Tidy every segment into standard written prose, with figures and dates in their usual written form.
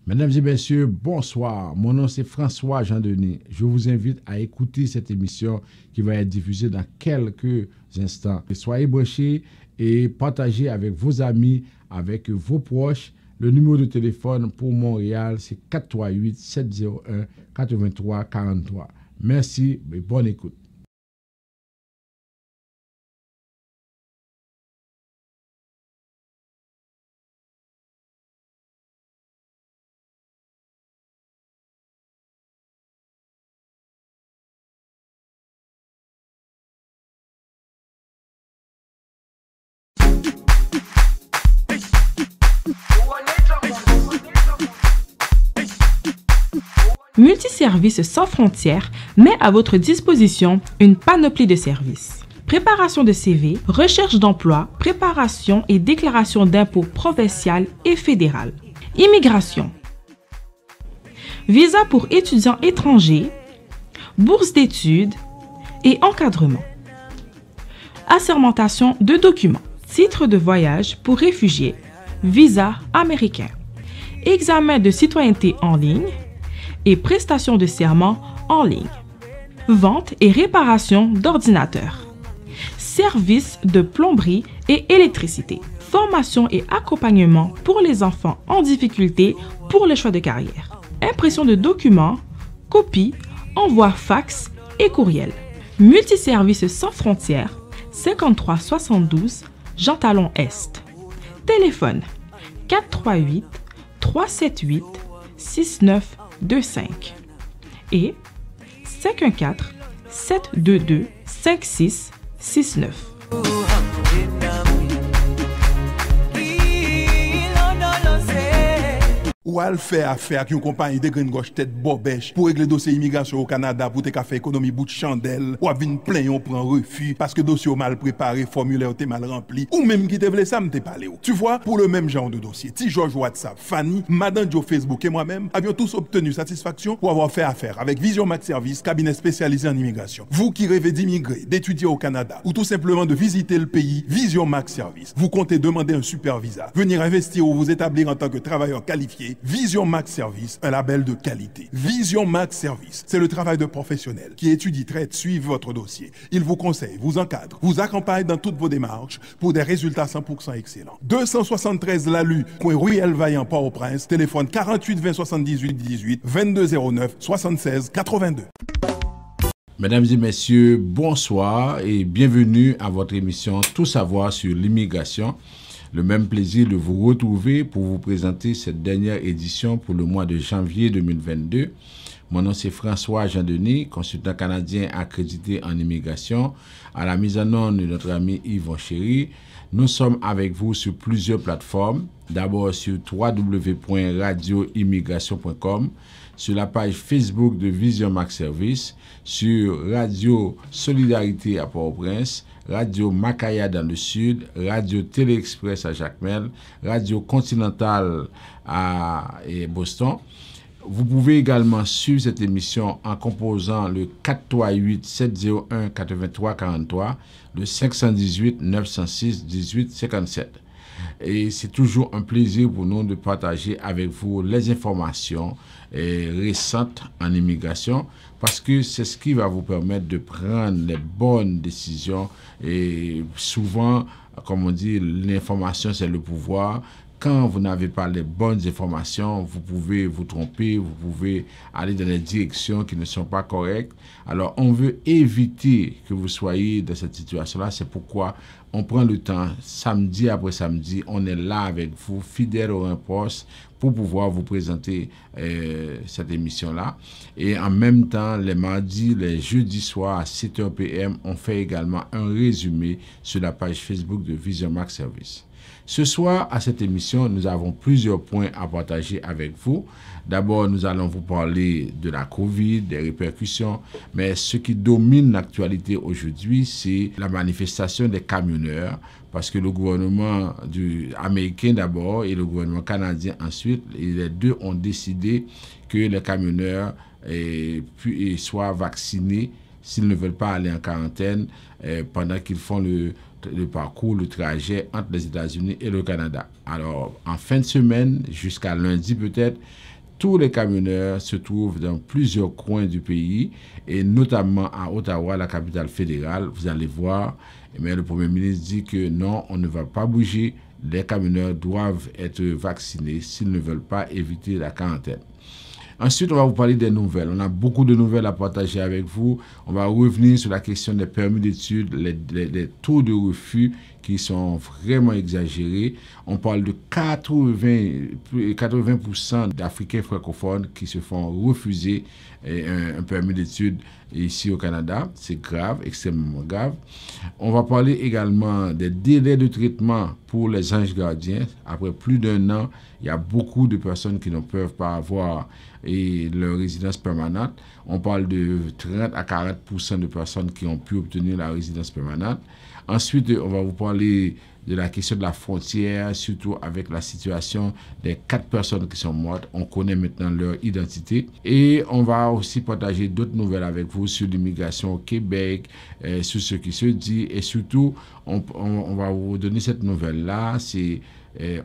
Mesdames et messieurs, bonsoir. Mon nom c'est François Jean-Denis. Je vous invite à écouter cette émission qui va être diffusée dans quelques instants. Soyez branchés et partagez avec vos amis, avec vos proches. Le numéro de téléphone pour Montréal, c'est 438-701-8343. Merci et bonne écoute. Multiservices sans frontières met à votre disposition une panoplie de services. Préparation de CV, recherche d'emploi, préparation et déclaration d'impôts provinciales et fédérales. Immigration. Visa pour étudiants étrangers, bourse d'études et encadrement. Assermentation de documents, titre de voyage pour réfugiés, visa américain. Examen de citoyenneté en ligne et prestations de serment en ligne. Vente et réparation d'ordinateurs. Services de plomberie et électricité. Formation et accompagnement pour les enfants en difficulté pour le choix de carrière. Impression de documents, copie, envoi fax et courriel. Multiservices sans frontières, 53 72 Jean Talon Est. Téléphone 438 378 6925 et 514-722-5669. Ou al fait affaire avec une compagnie de green gauche tête bobèche pour régler dossier immigration au Canada pour te faire économie bout de chandelle ou vinn plein on prend refus parce que dossier mal préparé, formulaire t'es mal rempli ou même qui te voulait ça me t'es parlé. Tu vois, pour le même genre de dossier, Ti George WhatsApp, Fanny, Madame Joe Facebook et moi-même avions tous obtenu satisfaction pour avoir fait affaire avec Vision Max Service, cabinet spécialisé en immigration. Vous qui rêvez d'immigrer, d'étudier au Canada ou tout simplement de visiter le pays, Vision Max Service. Vous comptez demander un super visa, venir investir ou vous établir en tant que travailleur qualifié. Vision Max Service, un label de qualité. Vision Max Service, c'est le travail de professionnels qui étudie, traite, suivent votre dossier. Il vous conseille, vous encadre, vous accompagne dans toutes vos démarches pour des résultats 100% excellents. 273 Lalu, coin Ruelle Vaillant, Port-au-Prince, téléphone 48 20 78 18 22 09 76 82. Mesdames et messieurs, bonsoir et bienvenue à votre émission Tout savoir sur l'immigration. Le même plaisir de vous retrouver pour vous présenter cette dernière édition pour le mois de janvier 2022. Mon nom c'est François Jean-Denis, consultant canadien accrédité en immigration. À la mise en onde de notre ami Yvon Chéry. Nous sommes avec vous sur plusieurs plateformes. D'abord sur www.radioimmigration.com, sur la page Facebook de Vision Max Service, sur Radio Solidarité à Port-au-Prince, Radio Macaya dans le Sud, Radio Télé-Express à Jacmel, Radio Continental à Boston. Vous pouvez également suivre cette émission en composant le 438-701-8343, le 518-906-1857. Et c'est toujours un plaisir pour nous de partager avec vous les informations récentes en immigration parce que c'est ce qui va vous permettre de prendre les bonnes décisions. Et souvent, comme on dit, l'information c'est le pouvoir. Quand vous n'avez pas les bonnes informations, vous pouvez vous tromper, vous pouvez aller dans des directions qui ne sont pas correctes. Alors, on veut éviter que vous soyez dans cette situation-là. C'est pourquoi on prend le temps, samedi après samedi, on est là avec vous, fidèles au poste, pour pouvoir vous présenter cette émission-là. Et en même temps, les mardis, les jeudis soirs à 7h PM, on fait également un résumé sur la page Facebook de Vision Max Service. Ce soir, à cette émission, nous avons plusieurs points à partager avec vous. D'abord, nous allons vous parler de la COVID, des répercussions, mais ce qui domine l'actualité aujourd'hui, c'est la manifestation des camionneurs, parce que le gouvernement américain d'abord et le gouvernement canadien ensuite, les deux ont décidé que les camionneurs soient vaccinés s'ils ne veulent pas aller en quarantaine pendant qu'ils font le parcours, le trajet entre les États-Unis et le Canada. Alors, en fin de semaine, jusqu'à lundi peut-être, tous les camionneurs se trouvent dans plusieurs coins du pays, et notamment à Ottawa, la capitale fédérale. Vous allez voir, mais le Premier ministre dit que non, on ne va pas bouger. Les camionneurs doivent être vaccinés s'ils ne veulent pas éviter la quarantaine. Ensuite, on va vous parler des nouvelles. On a beaucoup de nouvelles à partager avec vous. On va revenir sur la question des permis d'études, les taux de refus qui sont vraiment exagérés. On parle de 80% d'Africains francophones qui se font refuser un permis d'études ici au Canada. C'est grave, extrêmement grave. On va parler également des délais de traitement pour les anges gardiens. Après plus d'1 an, il y a beaucoup de personnes qui ne peuvent pas avoir leur résidence permanente. On parle de 30 à 40% de personnes qui ont pu obtenir la résidence permanente. Ensuite, on va vous parler de la question de la frontière, surtout avec la situation des 4 personnes qui sont mortes. On connaît maintenant leur identité. Et on va aussi partager d'autres nouvelles avec vous sur l'immigration au Québec, sur ce qui se dit. Et surtout, on va vous donner cette nouvelle-là.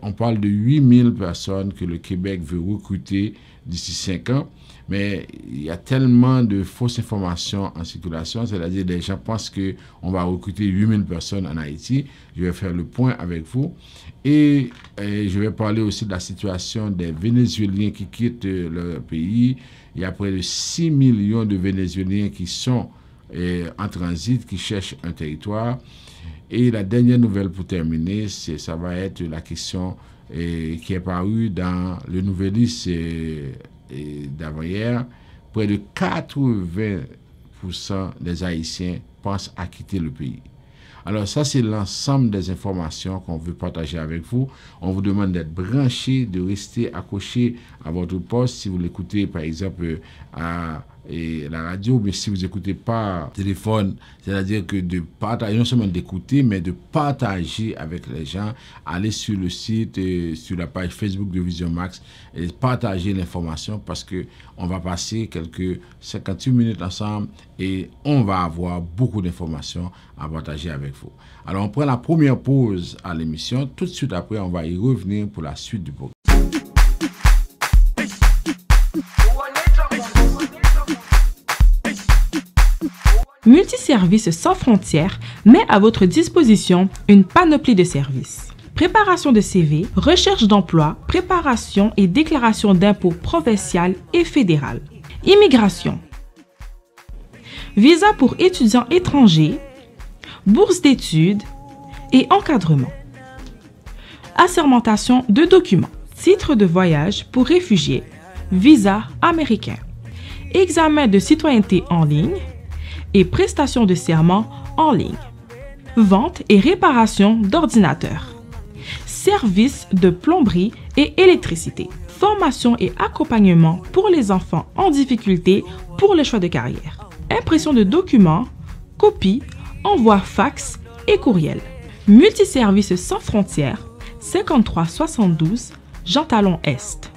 On parle de 8000 personnes que le Québec veut recruter d'ici 5 ans. Mais il y a tellement de fausses informations en circulation, c'est-à-dire les gens pensent qu'on va recruter 8000 personnes en Haïti. Je vais faire le point avec vous. Et je vais parler aussi de la situation des Vénézuéliens qui quittent leur pays. Il y a près de 6 millions de Vénézuéliens qui sont en transit, qui cherchent un territoire. Et la dernière nouvelle pour terminer, ça va être la question qui est parue dans le Nouvelliste d'avant-hier. Près de 80% des Haïtiens pensent à quitter le pays. Alors ça, c'est l'ensemble des informations qu'on veut partager avec vous. On vous demande d'être branché, de rester accroché à votre poste si vous l'écoutez par exemple à la radio, mais si vous n'écoutez pas téléphone, c'est-à-dire que de partager, non seulement d'écouter, mais de partager avec les gens, aller sur le site, sur la page Facebook de Vision Max et partager l'information parce que on va passer quelques 58 minutes ensemble et on va avoir beaucoup d'informations à partager avec vous. Alors on prend la première pause à l'émission, tout de suite après on va y revenir pour la suite du programme. Multiservices sans frontières met à votre disposition une panoplie de services. Préparation de CV, recherche d'emploi, préparation et déclaration d'impôts provinciales et fédérales. Immigration. Visa pour étudiants étrangers, bourse d'études et encadrement. Assermentation de documents. Titre de voyage pour réfugiés, visa américain. Examen de citoyenneté en ligne et prestations de serment en ligne. Vente et réparation d'ordinateurs. Services de plomberie et électricité. Formation et accompagnement pour les enfants en difficulté pour le choix de carrière. Impression de documents, copie, envoi fax et courriel. Multiservices sans frontières, 5372 Jean Talon Est.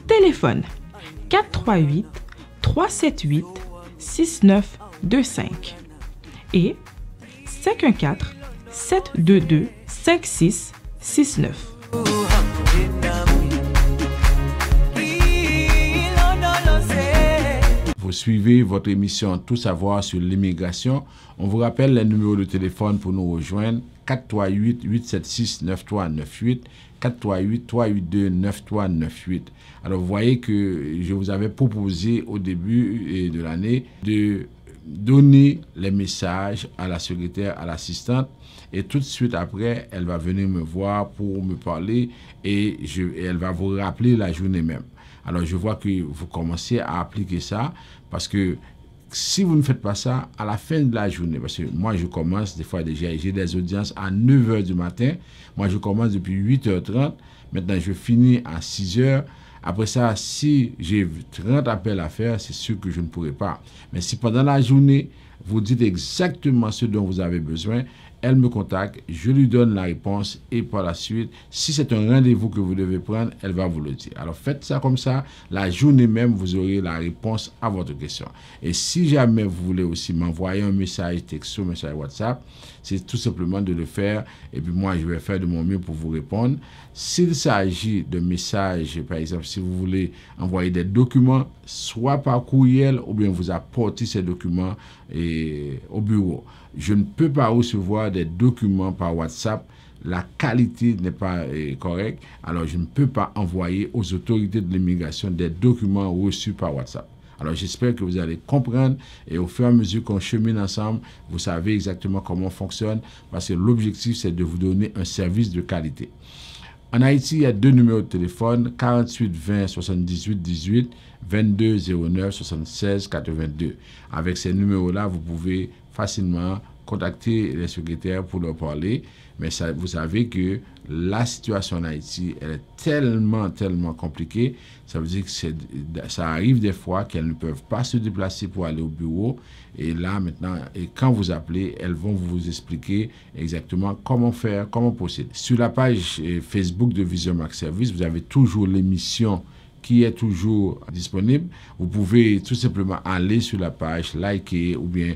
Téléphone 438 378 6925 et 514-722-5669. Vous suivez votre émission Tout savoir sur l'immigration. On vous rappelle les numéros de téléphone pour nous rejoindre. 438-876-9398, 438-382-9398. Alors, vous voyez que je vous avais proposé au début de l'année de donner les messages à la secrétaire, à l'assistante, et tout de suite après, elle va venir me voir pour me parler et elle va vous rappeler la journée même. Alors, je vois que vous commencez à appliquer ça parce que si vous ne faites pas ça, à la fin de la journée, parce que moi je commence, des fois déjà, j'ai des audiences à 9h du matin, moi je commence depuis 8h30, maintenant je finis à 6h, après ça, si j'ai 30 appels à faire, c'est sûr que je ne pourrai pas. Mais si pendant la journée, vous dites exactement ce dont vous avez besoin, elle me contacte, je lui donne la réponse et par la suite, si c'est un rendez-vous que vous devez prendre, elle va vous le dire. Alors faites ça comme ça, la journée même, vous aurez la réponse à votre question. Et si jamais vous voulez aussi m'envoyer un message texto, message WhatsApp, c'est tout simplement de le faire et puis moi je vais faire de mon mieux pour vous répondre. S'il s'agit de messages, par exemple, si vous voulez envoyer des documents, soit par courriel ou bien vous apportez ces documents au bureau. Je ne peux pas recevoir des documents par WhatsApp. La qualité n'est pas correcte, alors je ne peux pas envoyer aux autorités de l'immigration des documents reçus par WhatsApp. Alors j'espère que vous allez comprendre et au fur et à mesure qu'on chemine ensemble, vous savez exactement comment on fonctionne parce que l'objectif c'est de vous donner un service de qualité. En Haïti, il y a 2 numéros de téléphone, 48 20 78 18, 22 09 76 82. Avec ces numéros-là, vous pouvez facilement contacter les secrétaires pour leur parler. Mais ça, vous savez que la situation en Haïti, elle est tellement compliquée. Ça veut dire que ça arrive des fois qu'elles ne peuvent pas se déplacer pour aller au bureau. Et là, maintenant, et quand vous appelez, elles vont vous expliquer exactement comment faire, comment procéder. Sur la page Facebook de Vision Max Service, vous avez toujours l'émission qui est toujours disponible. Vous pouvez tout simplement aller sur la page, liker ou bien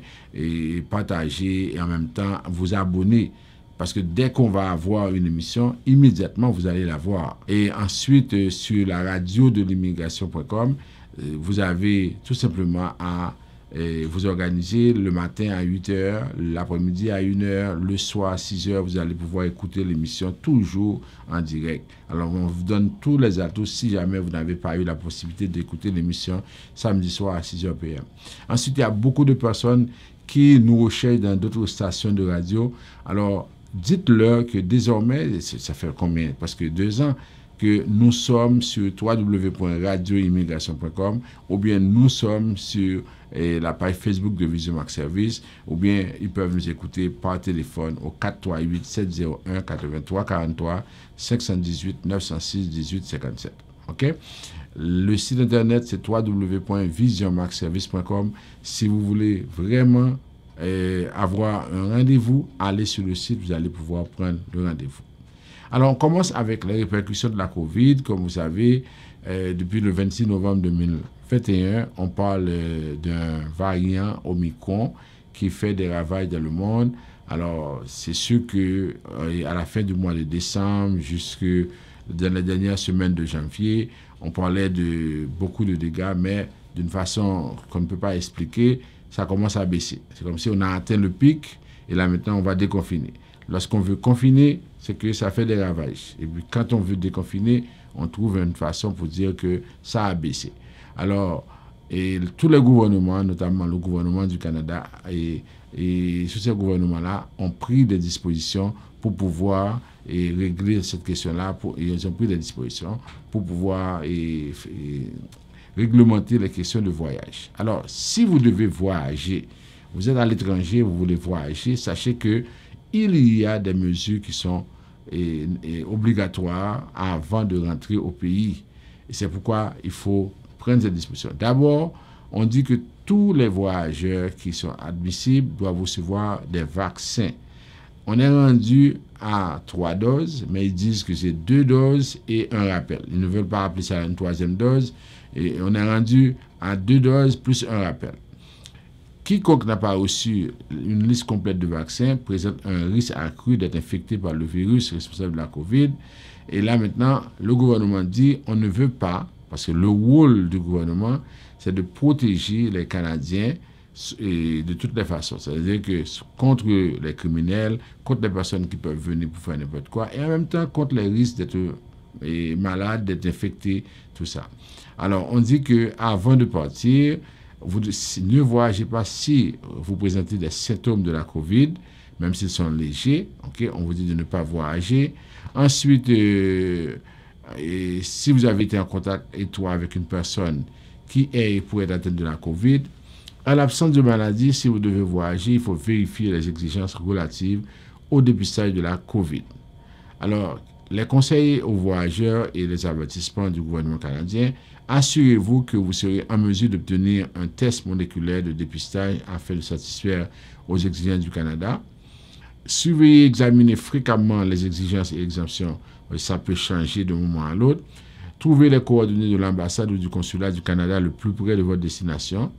partager et en même temps vous abonner. Parce que dès qu'on va avoir une émission, immédiatement, vous allez la voir. Et ensuite, sur la radio de l'immigration.com, vous avez tout simplement à vous organiser le matin à 8h, l'après-midi à 1h, le soir à 6h, vous allez pouvoir écouter l'émission toujours en direct. Alors, on vous donne tous les atouts si jamais vous n'avez pas eu la possibilité d'écouter l'émission samedi soir à 6h p.m. Ensuite, il y a beaucoup de personnes qui nous recherchent dans d'autres stations de radio. Alors, dites-leur que désormais, ça fait combien? Parce que 2 ans que nous sommes sur www.radioimmigration.com ou bien nous sommes sur la page Facebook de Vision Max Service ou bien ils peuvent nous écouter par téléphone au 438 701 83 43 518 906 18 57. OK? Le site internet c'est www.visionmaxservice.com. Si vous voulez vraiment avoir un rendez-vous, allez sur le site, vous allez pouvoir prendre le rendez-vous. Alors, on commence avec les répercussions de la COVID. Comme vous savez, depuis le 26 novembre 2021, on parle d'un variant Omicron qui fait des ravages dans le monde. Alors, c'est sûr que à la fin du mois de décembre, jusque dans les dernières semaines de janvier, on parlait de beaucoup de dégâts, mais d'une façon qu'on ne peut pas expliquer, ça commence à baisser. C'est comme si on a atteint le pic et là maintenant on va déconfiner. Lorsqu'on veut confiner, c'est que ça fait des ravages. Et puis quand on veut déconfiner, on trouve une façon pour dire que ça a baissé. Alors, tous les gouvernements, notamment le gouvernement du Canada et tous ces gouvernements-là ont pris des dispositions pour pouvoir régler cette question-là. Ils ont pris des dispositions pour pouvoir réglementer les questions de voyage. Alors, si vous devez voyager, vous êtes à l'étranger, vous voulez voyager, sachez que il y a des mesures qui sont obligatoires avant de rentrer au pays. Et c'est pourquoi il faut prendre ces dispositions. D'abord, on dit que tous les voyageurs qui sont admissibles doivent recevoir des vaccins. On est rendu à 3 doses, mais ils disent que c'est 2 doses et un rappel. Ils ne veulent pas appeler ça une 3e dose. Et on est rendu à 2 doses plus un rappel. Quiconque n'a pas reçu une liste complète de vaccins présente un risque accru d'être infecté par le virus responsable de la COVID. Et là maintenant, le gouvernement dit on ne veut pas, parce que le rôle du gouvernement, c'est de protéger les Canadiens de toutes les façons. C'est-à-dire que contre les criminels, contre les personnes qui peuvent venir pour faire n'importe quoi, et en même temps contre les risques d'être malades, d'être infectés, tout ça. Alors, on dit qu'avant de partir, vous ne voyagez pas si vous présentez des symptômes de la COVID, même s'ils sont légers. Okay? On vous dit de ne pas voyager. Ensuite, si vous avez été en contact étroit avec une personne qui pourrait être atteinte de la COVID, à l'absence de maladie, si vous devez voyager, il faut vérifier les exigences relatives au dépistage de la COVID. Alors, les conseils aux voyageurs et les avertissements du gouvernement canadien, assurez-vous que vous serez en mesure d'obtenir un test moléculaire de dépistage afin de satisfaire aux exigences du Canada. Surveillez et examinez fréquemment les exigences et exemptions. Ça peut changer d'un moment à l'autre. Trouvez les coordonnées de l'ambassade ou du consulat du Canada le plus près de votre destination.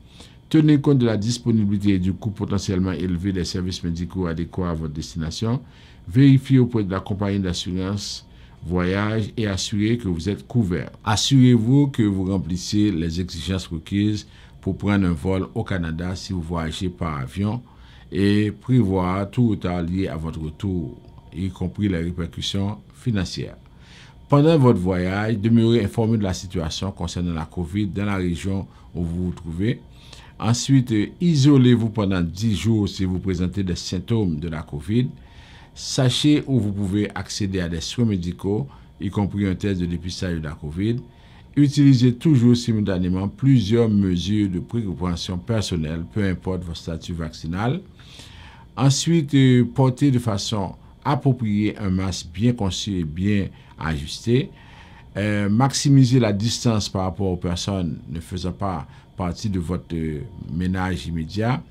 Tenez compte de la disponibilité et du coût potentiellement élevé des services médicaux adéquats à votre destination. Vérifiez auprès de la compagnie d'assurance voyage et assurez que vous êtes couvert. Assurez-vous que vous remplissez les exigences requises pour prendre un vol au Canada si vous voyagez par avion et prévoir tout retard lié à votre retour, y compris les répercussions financières. Pendant votre voyage, demeurez informé de la situation concernant la COVID dans la région où vous vous trouvez. Ensuite, isolez-vous pendant 10 jours si vous présentez des symptômes de la COVID. Sachez où vous pouvez accéder à des soins médicaux, y compris un test de dépistage de la COVID. Utilisez toujours simultanément plusieurs mesures de prévention personnelle, peu importe votre statut vaccinal. Ensuite, portez de façon appropriée un masque bien conçu et bien ajusté. Maximisez la distance par rapport aux personnes ne faisant pas partie de votre ménage immédiat.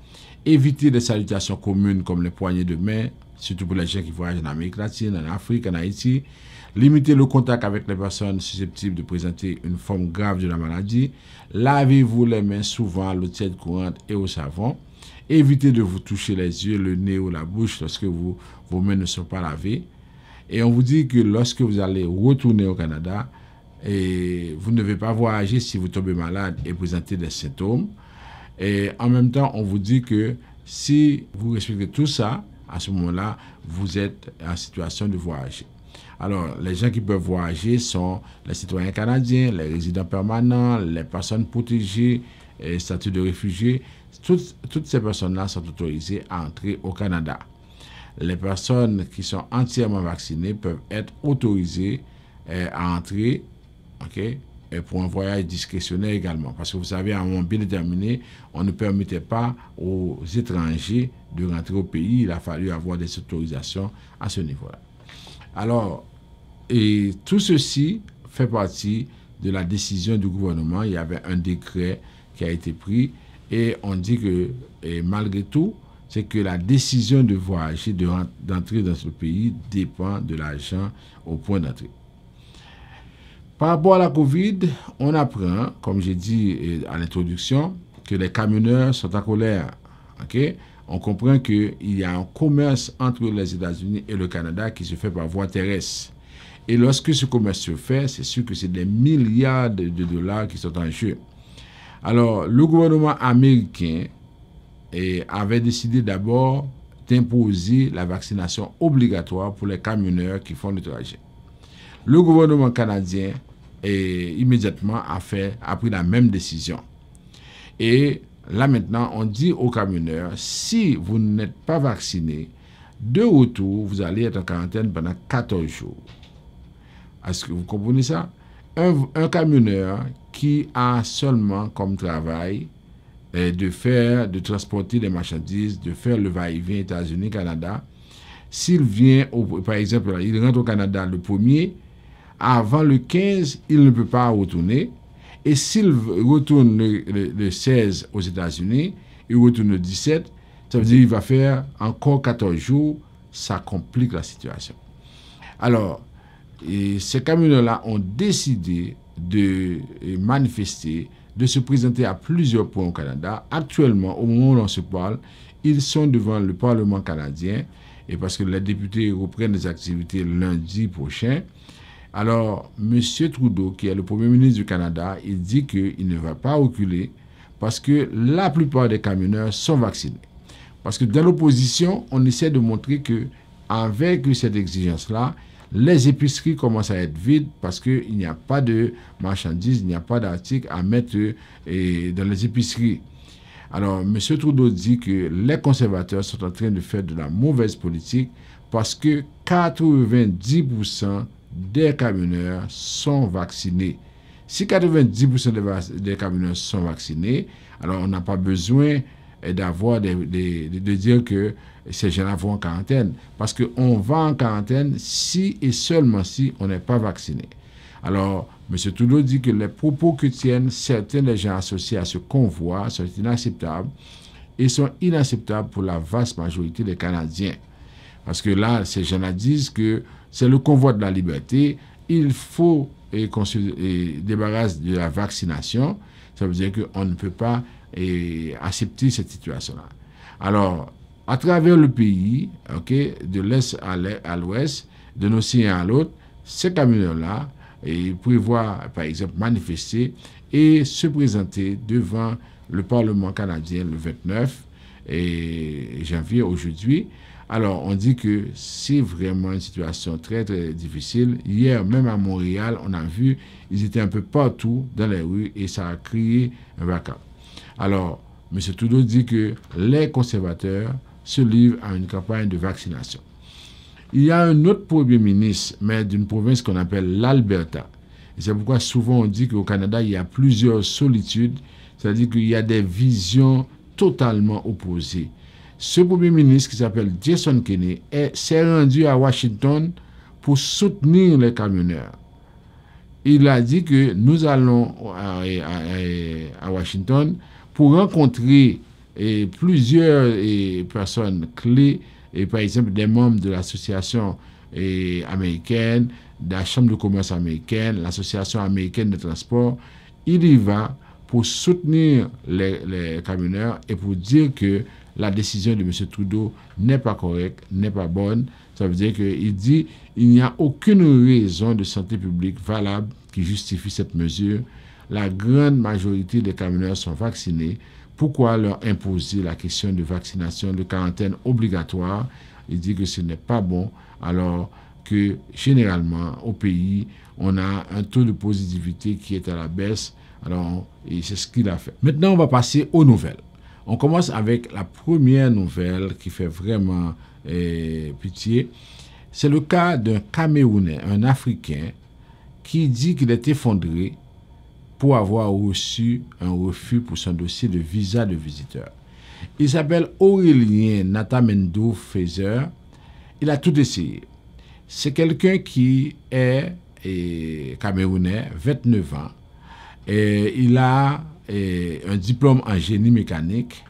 Évitez les salutations communes comme les poignées de main, surtout pour les gens qui voyagent en Amérique latine, en Afrique, en Haïti. Limitez le contact avec les personnes susceptibles de présenter une forme grave de la maladie. Lavez-vous les mains souvent à l'eau tiède courante et au savon. Évitez de vous toucher les yeux, le nez ou la bouche lorsque vos mains ne sont pas lavées. Et on vous dit que lorsque vous allez retourner au Canada, vous ne devez pas voyager si vous tombez malade et présentez des symptômes. Et en même temps, on vous dit que si vous respectez tout ça, à ce moment-là, vous êtes en situation de voyager. Alors, les gens qui peuvent voyager sont les citoyens canadiens, les résidents permanents, les personnes protégées, statut de réfugiés. Toutes ces personnes-là sont autorisées à entrer au Canada. Les personnes qui sont entièrement vaccinées peuvent être autorisées à entrer, et pour un voyage discrétionnaire également. Parce que vous savez, à un moment bien déterminé, on ne permettait pas aux étrangers de rentrer au pays. Il a fallu avoir des autorisations à ce niveau-là. Alors, et tout ceci fait partie de la décision du gouvernement. Il y avait un décret qui a été pris et on dit que, et malgré tout, c'est que la décision de voyager, d'entrer dans ce pays dépend de l'agent au point d'entrée. Par rapport à la COVID, on apprend, comme j'ai dit à l'introduction, que les camionneurs sont en colère. On comprend qu'il y a un commerce entre les États-Unis et le Canada qui se fait par voie terrestre. Et lorsque ce commerce se fait, c'est sûr que c'est des milliards de dollars qui sont en jeu. Alors, le gouvernement américain avait décidé d'abord d'imposer la vaccination obligatoire pour les camionneurs qui font le trajet. Le gouvernement canadien immédiatement a pris la même décision. Et là maintenant, on dit aux camionneurs, si vous n'êtes pas vacciné, de retour, vous allez être en quarantaine pendant 14 jours. Est-ce que vous comprenez ça? Un camionneur qui a seulement comme travail de transporter des marchandises, de faire le va-et-vient États-Unis-Canada, s'il vient, par exemple, il rentre au Canada le 1er, avant le 15, il ne peut pas retourner. Et s'il retourne le 16 aux États-Unis, il retourne le 17, ça veut dire qu'il va faire encore 14 jours. Ça complique la situation. Alors, ces camionneurs-là ont décidé de manifester, de se présenter à plusieurs points au Canada. Actuellement, au moment où l'on se parle, ils sont devant le Parlement canadien, et parce que les députés reprennent les activités lundi prochain. Alors, M. Trudeau, qui est le Premier ministre du Canada, il dit qu'il ne va pas reculer parce que la plupart des camionneurs sont vaccinés. Parce que dans l'opposition, on essaie de montrer qu'avec cette exigence-là, les épiceries commencent à être vides parce qu'il n'y a pas de marchandises, il n'y a pas d'articles à mettre dans les épiceries. Alors, M. Trudeau dit que les conservateurs sont en train de faire de la mauvaise politique parce que 90% des camionneurs sont vaccinés. Si 90% des camionneurs sont vaccinés, alors on n'a pas besoin de dire que ces gens-là vont en quarantaine. Parce qu'on va en quarantaine si et seulement si on n'est pas vacciné. Alors, M. Trudeau dit que les propos que tiennent certains des gens associés à ce convoi sont inacceptables et sont inacceptables pour la vaste majorité des Canadiens. Parce que là, ces gens-là disent que c'est le convoi de la liberté. Il faut qu'on se débarrasse de la vaccination. Ça veut dire qu'on ne peut pas accepter cette situation-là. Alors, à travers le pays, de l'est à l'ouest, d'un océan à l'autre, ces camionneurs-là prévoient, par exemple, manifester et se présenter devant le Parlement canadien le 29 janvier aujourd'hui. Alors, on dit que c'est vraiment une situation très, très difficile. Hier, même à Montréal, on a vu, ils étaient un peu partout dans les rues et ça a créé un vacarme. Alors, M. Trudeau dit que les conservateurs se livrent à une campagne de vaccination. Il y a un autre premier ministre, mais d'une province qu'on appelle l'Alberta. Et c'est pourquoi souvent on dit qu'au Canada, il y a plusieurs solitudes, c'est-à-dire qu'il y a des visions totalement opposées. Ce premier ministre qui s'appelle Jason Kenney s'est rendu à Washington pour soutenir les camionneurs. Il a dit que nous allons à Washington pour rencontrer plusieurs personnes clés, par exemple des membres de l'association américaine, de la Chambre de commerce américaine, l'association américaine de transport. Il y va pour soutenir les camionneurs et pour dire que la décision de M. Trudeau n'est pas correcte, n'est pas bonne. Ça veut dire qu'il dit qu'il n'y a aucune raison de santé publique valable qui justifie cette mesure. La grande majorité des camionneurs sont vaccinés. Pourquoi leur imposer la question de vaccination, de quarantaine obligatoire? Il dit que ce n'est pas bon, alors que généralement au pays, on a un taux de positivité qui est à la baisse. Alors, c'est ce qu'il a fait. Maintenant, on va passer aux nouvelles. On commence avec la première nouvelle qui fait vraiment pitié. C'est le cas d'un Camerounais, un Africain, qui dit qu'il est effondré pour avoir reçu un refus pour son dossier de visa de visiteur. Il s'appelle Aurélien Natamendo Fazer. Il a tout essayé. C'est quelqu'un qui est Camerounais, 29 ans. Il a un diplôme en génie mécanique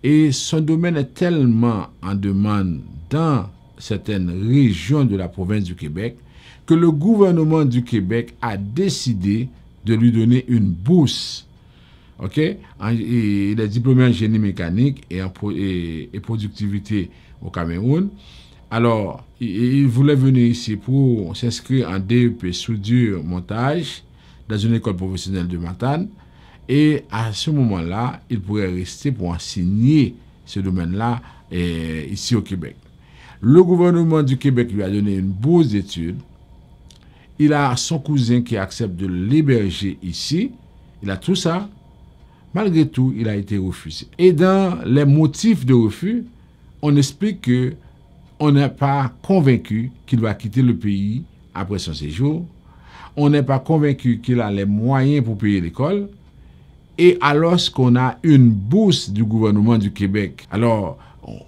et son domaine est tellement en demande dans certaines régions de la province du Québec que le gouvernement du Québec a décidé de lui donner une bourse. Il est diplômé en génie mécanique et productivité au Cameroun. Alors, il voulait venir ici pour s'inscrire en DEP soudure montage dans une école professionnelle de Matane. Et à ce moment-là, il pourrait rester pour enseigner ce domaine-là ici au Québec. Le gouvernement du Québec lui a donné une bourse d'études. Il a son cousin qui accepte de l'héberger ici. Il a tout ça. Malgré tout, il a été refusé. Et dans les motifs de refus, on explique que on n'est pas convaincu qu'il va quitter le pays après son séjour. On n'est pas convaincu qu'il a les moyens pour payer l'école. Et alors qu'on a une bourse du gouvernement du Québec, alors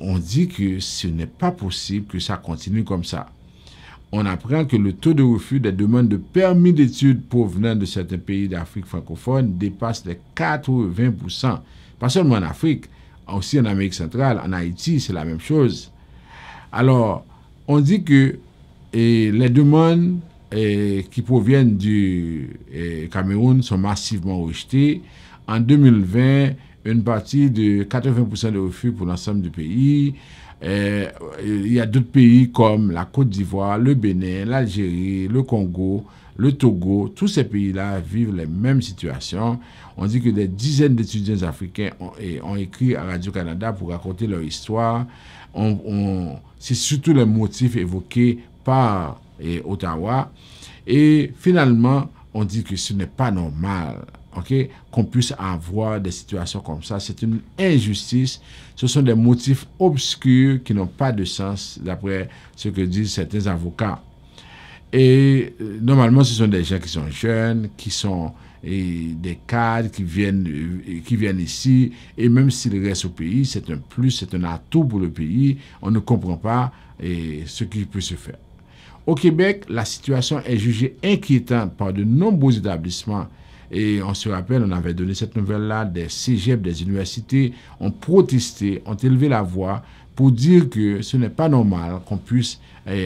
on dit que ce n'est pas possible que ça continue comme ça. On apprend que le taux de refus des demandes de permis d'études provenant de certains pays d'Afrique francophone dépasse les 80%. Pas seulement en Afrique, aussi en Amérique centrale, en Haïti, c'est la même chose. Alors, on dit que les demandes qui proviennent du Cameroun sont massivement rejetées. En 2020, une partie de 80% de refus pour l'ensemble du pays. Il y a d'autres pays comme la Côte d'Ivoire, le Bénin, l'Algérie, le Congo, le Togo. Tous ces pays-là vivent les mêmes situations. On dit que des dizaines d'étudiants africains ont écrit à Radio-Canada pour raconter leur histoire. C'est surtout les motifs évoqués par Ottawa. Et finalement, on dit que ce n'est pas normal. Qu'on puisse avoir des situations comme ça. C'est une injustice. Ce sont des motifs obscurs qui n'ont pas de sens, d'après ce que disent certains avocats. Et normalement, ce sont des gens qui sont jeunes, qui sont des cadres, qui viennent ici. Et même s'ils restent au pays, c'est un plus, c'est un atout pour le pays. On ne comprend pas ce qui peut se faire. Au Québec, la situation est jugée inquiétante par de nombreux établissements. Et on se rappelle, on avait donné cette nouvelle-là, des cégeps, des universités ont protesté, ont élevé la voix pour dire que ce n'est pas normal qu'on puisse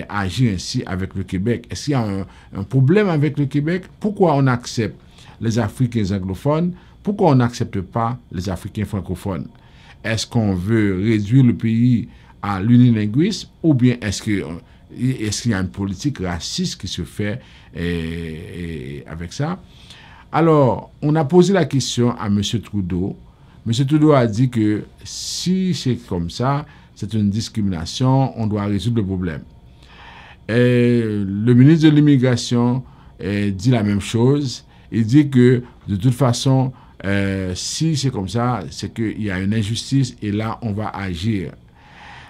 agir ainsi avec le Québec. Est-ce qu'il y a un problème avec le Québec? Pourquoi on accepte les Africains anglophones? Pourquoi on n'accepte pas les Africains francophones? Est-ce qu'on veut réduire le pays à l'unilinguisme ou bien est-ce qu'il y a une politique raciste qui se fait avec ça? Alors, on a posé la question à M. Trudeau. M. Trudeau a dit que si c'est comme ça, c'est une discrimination, on doit résoudre le problème. Et le ministre de l'Immigration dit la même chose. Il dit que de toute façon, si c'est comme ça, c'est qu'il y a une injustice et là, on va agir.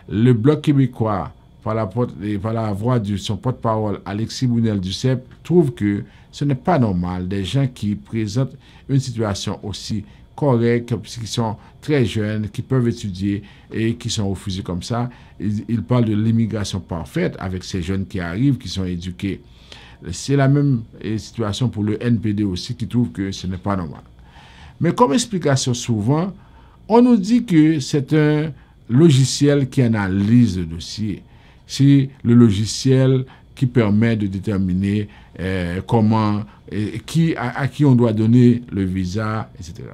Le Bloc québécois, par la voix de son porte-parole, Alexis Brunel-Duceppe, trouve que ce n'est pas normal des gens qui présentent une situation aussi correcte, qui sont très jeunes, qui peuvent étudier et qui sont refusés comme ça. Il parle de l'immigration parfaite avec ces jeunes qui arrivent, qui sont éduqués. C'est la même situation pour le NPD aussi, qui trouve que ce n'est pas normal. Mais comme explication souvent, on nous dit que c'est un logiciel qui analyse le dossier. C'est le logiciel qui permet de déterminer comment, à qui on doit donner le visa, etc.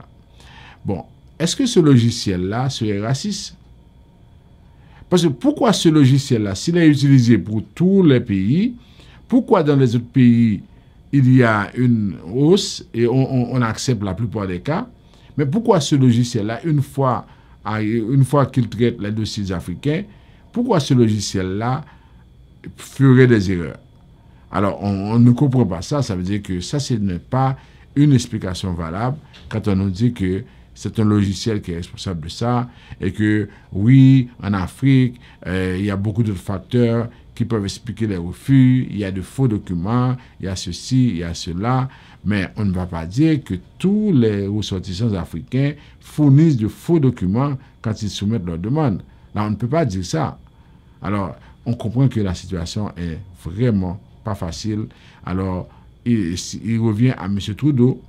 Bon, est-ce que ce logiciel-là serait raciste? Parce que pourquoi ce logiciel-là, s'il est utilisé pour tous les pays, pourquoi dans les autres pays, il y a une hausse et on accepte la plupart des cas, mais pourquoi ce logiciel-là, une fois qu'il traite les dossiers africains, pourquoi ce logiciel-là ferait des erreurs? Alors, on ne comprend pas ça. Ça veut dire que ça, ce n'est pas une explication valable quand on nous dit que c'est un logiciel qui est responsable de ça et que, oui, en Afrique, il y a beaucoup d'autres facteurs qui peuvent expliquer les refus. Il y a de faux documents, il y a ceci, il y a cela. Mais on ne va pas dire que tous les ressortissants africains fournissent de faux documents quand ils soumettent leurs demandes. Là, on ne peut pas dire ça. Alors, on comprend que la situation est vraiment pas facile. Alors, il revient à M. Trudeau,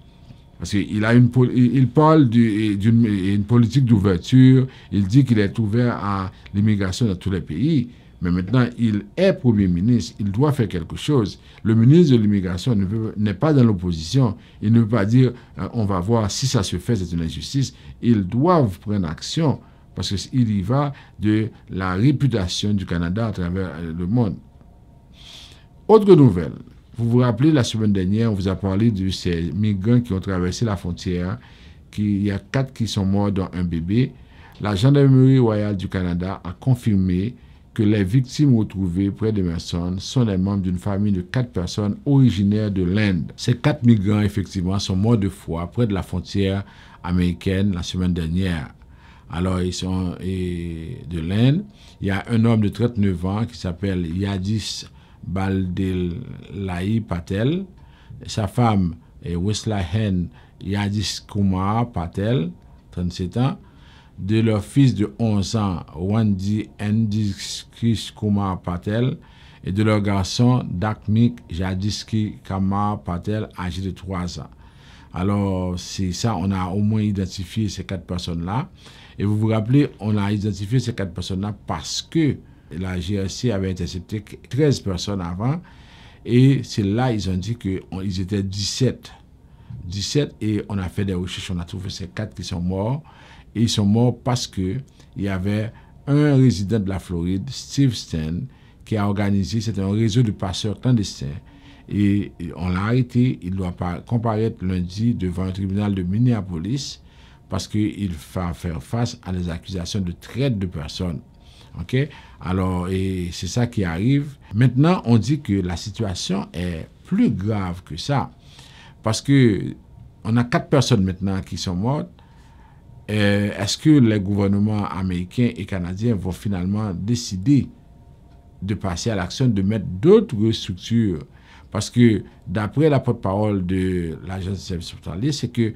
parce qu'il parle d'une politique d'ouverture. Il dit qu'il est ouvert à l'immigration dans tous les pays. Mais maintenant, il est Premier ministre. Il doit faire quelque chose. Le ministre de l'immigration n'est pas dans l'opposition. Il ne veut pas dire on va voir si ça se fait, c'est une injustice. Ils doivent prendre action parce qu'il y va de la réputation du Canada à travers le monde. Autre nouvelle. Vous vous rappelez, la semaine dernière, on vous a parlé de ces migrants qui ont traversé la frontière. Il y a 4 qui sont morts, dont un bébé. La Gendarmerie royale du Canada a confirmé que les victimes retrouvées près de Merson sont les membres d'une famille de 4 personnes originaires de l'Inde. Ces 4 migrants, effectivement, sont morts de froid près de la frontière américaine la semaine dernière. Alors, ils sont de l'Inde. Il y a un homme de 39 ans qui s'appelle Yadis Baldelai Patel. Sa femme est Weslahen Yadis Kumar Patel, 37 ans. De leur fils de 11 ans, Wandi Ndiskish Kumar Patel, et de leur garçon, Dakmik Jadiski Kamar Patel, âgé de 3 ans. Alors, c'est ça, on a au moins identifié ces 4 personnes-là. Et vous vous rappelez, on a identifié ces 4 personnes-là parce que la GRC avait intercepté 13 personnes avant. Et c'est là, ils ont dit qu'ils étaient 17. 17, et on a fait des recherches, on a trouvé ces 4 qui sont morts. Et ils sont morts parce qu'il y avait un résident de la Floride, Steve Sten, qui a organisé, c'est un réseau de passeurs clandestins. Et on l'a arrêté, il doit comparaître lundi devant un tribunal de Minneapolis parce qu'il va faire face à des accusations de traite de personnes. OK? Alors, et c'est ça qui arrive. Maintenant, on dit que la situation est plus grave que ça parce que on a 4 personnes maintenant qui sont mortes. Est-ce que les gouvernements américains et canadiens vont finalement décider de passer à l'action, de mettre d'autres structures? Parce que d'après la porte-parole de l'agence de services hospitaliers, c'est que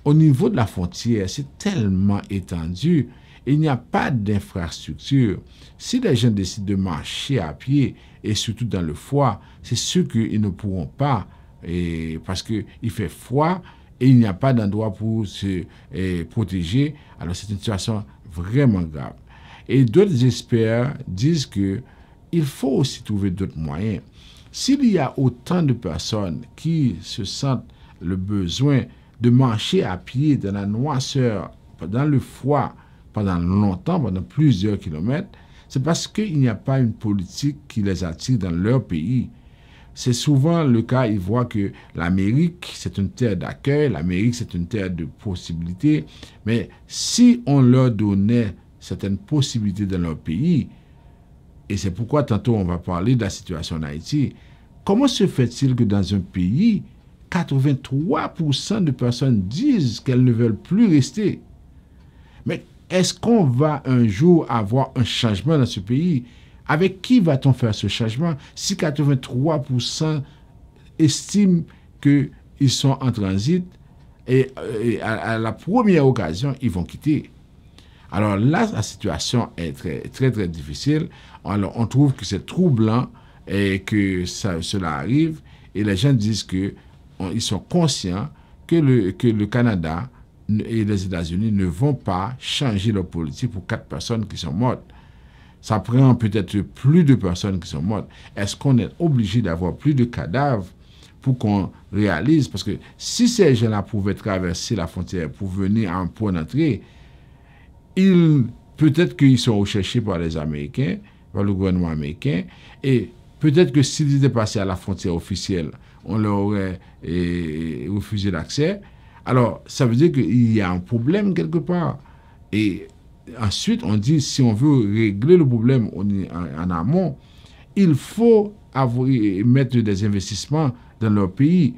au niveau de la frontière, c'est tellement étendu, il n'y a pas d'infrastructure. Si les gens décident de marcher à pied, et surtout dans le froid, c'est sûr qu'ils ne pourront pas, parce qu'il fait froid, et il n'y a pas d'endroit pour se protéger. Alors, c'est une situation vraiment grave. Et d'autres experts disent qu'il faut aussi trouver d'autres moyens. S'il y a autant de personnes qui se sentent le besoin de marcher à pied dans la noirceur, dans le froid, pendant longtemps, pendant plusieurs kilomètres, c'est parce qu'il n'y a pas une politique qui les attire dans leur pays. C'est souvent le cas, ils voient que l'Amérique, c'est une terre d'accueil, l'Amérique, c'est une terre de possibilités, mais si on leur donnait certaines possibilités dans leur pays, et c'est pourquoi tantôt on va parler de la situation en Haïti, comment se fait-il que dans un pays, 83% de personnes disent qu'elles ne veulent plus rester? Mais est-ce qu'on va un jour avoir un changement dans ce pays? Avec qui va-t-on faire ce changement si 83% estiment qu'ils sont en transit et à la première occasion, ils vont quitter? Alors là, la situation est très, très, très difficile. Alors, on trouve que c'est troublant et que cela arrive. Et les gens disent qu'ils sont conscients que le Canada et les États-Unis ne vont pas changer leur politique pour 4 personnes qui sont mortes. Ça prend peut-être plus de personnes qui sont mortes. Est-ce qu'on est obligé d'avoir plus de cadavres pour qu'on réalise? Parce que si ces gens-là pouvaient traverser la frontière pour venir à un point d'entrée, peut-être qu'ils sont recherchés par les Américains, par le gouvernement américain, et peut-être que s'ils étaient passés à la frontière officielle, on leur aurait refusé l'accès. Alors, ça veut dire qu'il y a un problème quelque part. Et ensuite, on dit, si on veut régler le problème en amont, il faut mettre des investissements dans leur pays.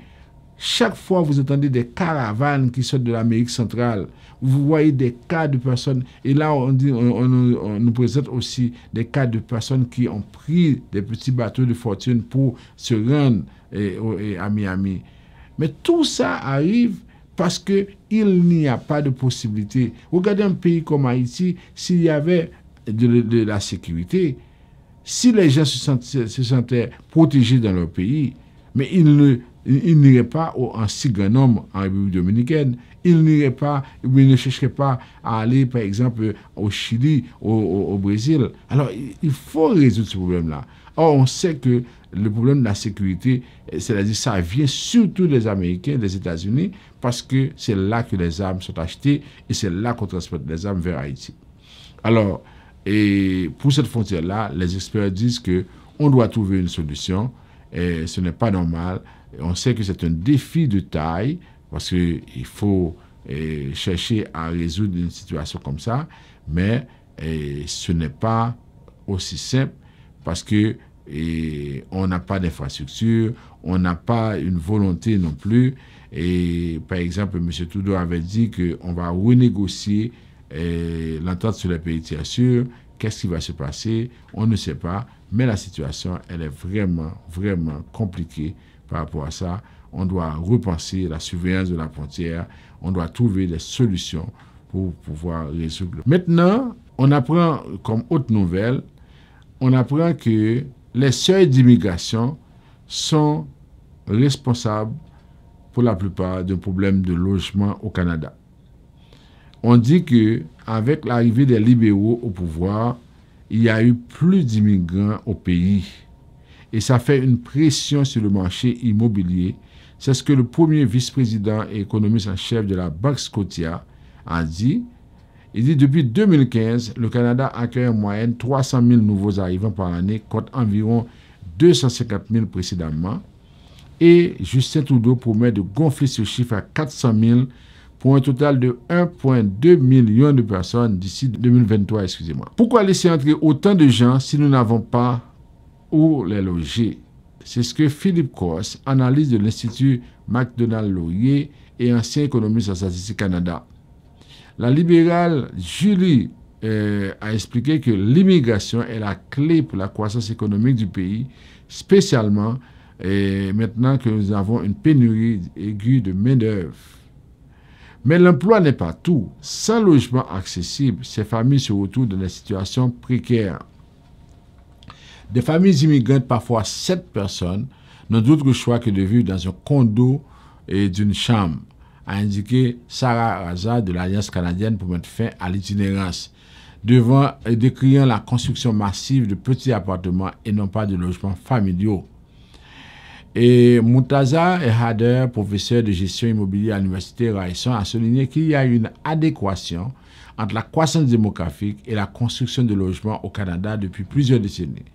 Chaque fois, vous entendez des caravanes qui sortent de l'Amérique centrale. Vous voyez des cas de personnes. Et là, on nous présente aussi des cas de personnes qui ont pris des petits bateaux de fortune pour se rendre à Miami. Mais tout ça arrive parce qu'il n'y a pas de possibilité. Regardez un pays comme Haïti, s'il y avait de la sécurité, si les gens se sentaient protégés dans leur pays, mais ils n'iraient pas en si grand nombre en République dominicaine, ils ne chercheraient pas à aller, par exemple, au Chili, au Brésil. Alors, il faut résoudre ce problème-là. Or, on sait que le problème de la sécurité, c'est-à-dire ça vient surtout des Américains, des États-Unis, parce que c'est là que les armes sont achetées et c'est là qu'on transporte les armes vers Haïti. Alors, et pour cette frontière-là, les experts disent qu'on doit trouver une solution et ce n'est pas normal. On sait que c'est un défi de taille parce qu'il faut chercher à résoudre une situation comme ça, mais ce n'est pas aussi simple parce que on n'a pas d'infrastructure, on n'a pas une volonté non plus. Et par exemple, M. Trudeau avait dit qu'on va renégocier l'entente sur les pays tiers sûrs. Qu'est-ce qui va se passer? On ne sait pas, mais la situation, elle est vraiment, vraiment compliquée par rapport à ça. On doit repenser la surveillance de la frontière, on doit trouver des solutions pour pouvoir résoudre. Maintenant, on apprend comme autre nouvelle, on apprend que les seuils d'immigration sont responsables pour la plupart d'un problème de logement au Canada. On dit qu'avec l'arrivée des libéraux au pouvoir, il y a eu plus d'immigrants au pays. Et ça fait une pression sur le marché immobilier. C'est ce que le premier vice-président et économiste en chef de la Banque Scotia a dit. Il dit depuis 2015, le Canada accueille en moyenne 300 000 nouveaux arrivants par année, contre environ 250 000 précédemment. Et Justin Trudeau promet de gonfler ce chiffre à 400 000 pour un total de 1,2 million de personnes d'ici 2023, excusez-moi. Pourquoi laisser entrer autant de gens si nous n'avons pas où les loger? C'est ce que Philippe Corse, analyse de l'Institut Macdonald-Laurier et ancien économiste en Statistique Canada. La libérale Julie a expliqué que l'immigration est la clé pour la croissance économique du pays, spécialement maintenant que nous avons une pénurie aiguë de main-d'œuvre. Mais l'emploi n'est pas tout. Sans logement accessible, ces familles se retrouvent dans des situations précaires. Des familles immigrantes, parfois 7 personnes, n'ont d'autre choix que de vivre dans un condo et d'une chambre, a indiqué Sarah Raza de l'Alliance canadienne pour mettre fin à l'itinérance, décriant la construction massive de petits appartements et non pas de logements familiaux. Et Moutaza Hader, professeur de gestion immobilière à l'université Raison, a souligné qu'il y a une adéquation entre la croissance démographique et la construction de logements au Canada depuis plusieurs décennies.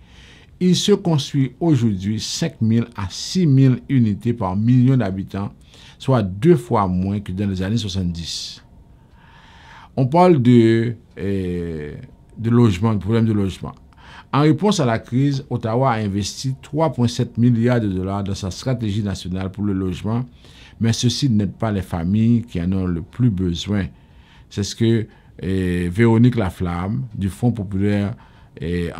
Il se construit aujourd'hui 5 000 à 6 000 unités par million d'habitants, soit 2 fois moins que dans les années 70. On parle de logement, de problème de logement. En réponse à la crise, Ottawa a investi 3,7 milliards de dollars dans sa stratégie nationale pour le logement, mais ceci n'aide pas les familles qui en ont le plus besoin. C'est ce que Véronique Laflamme, du Fonds populaire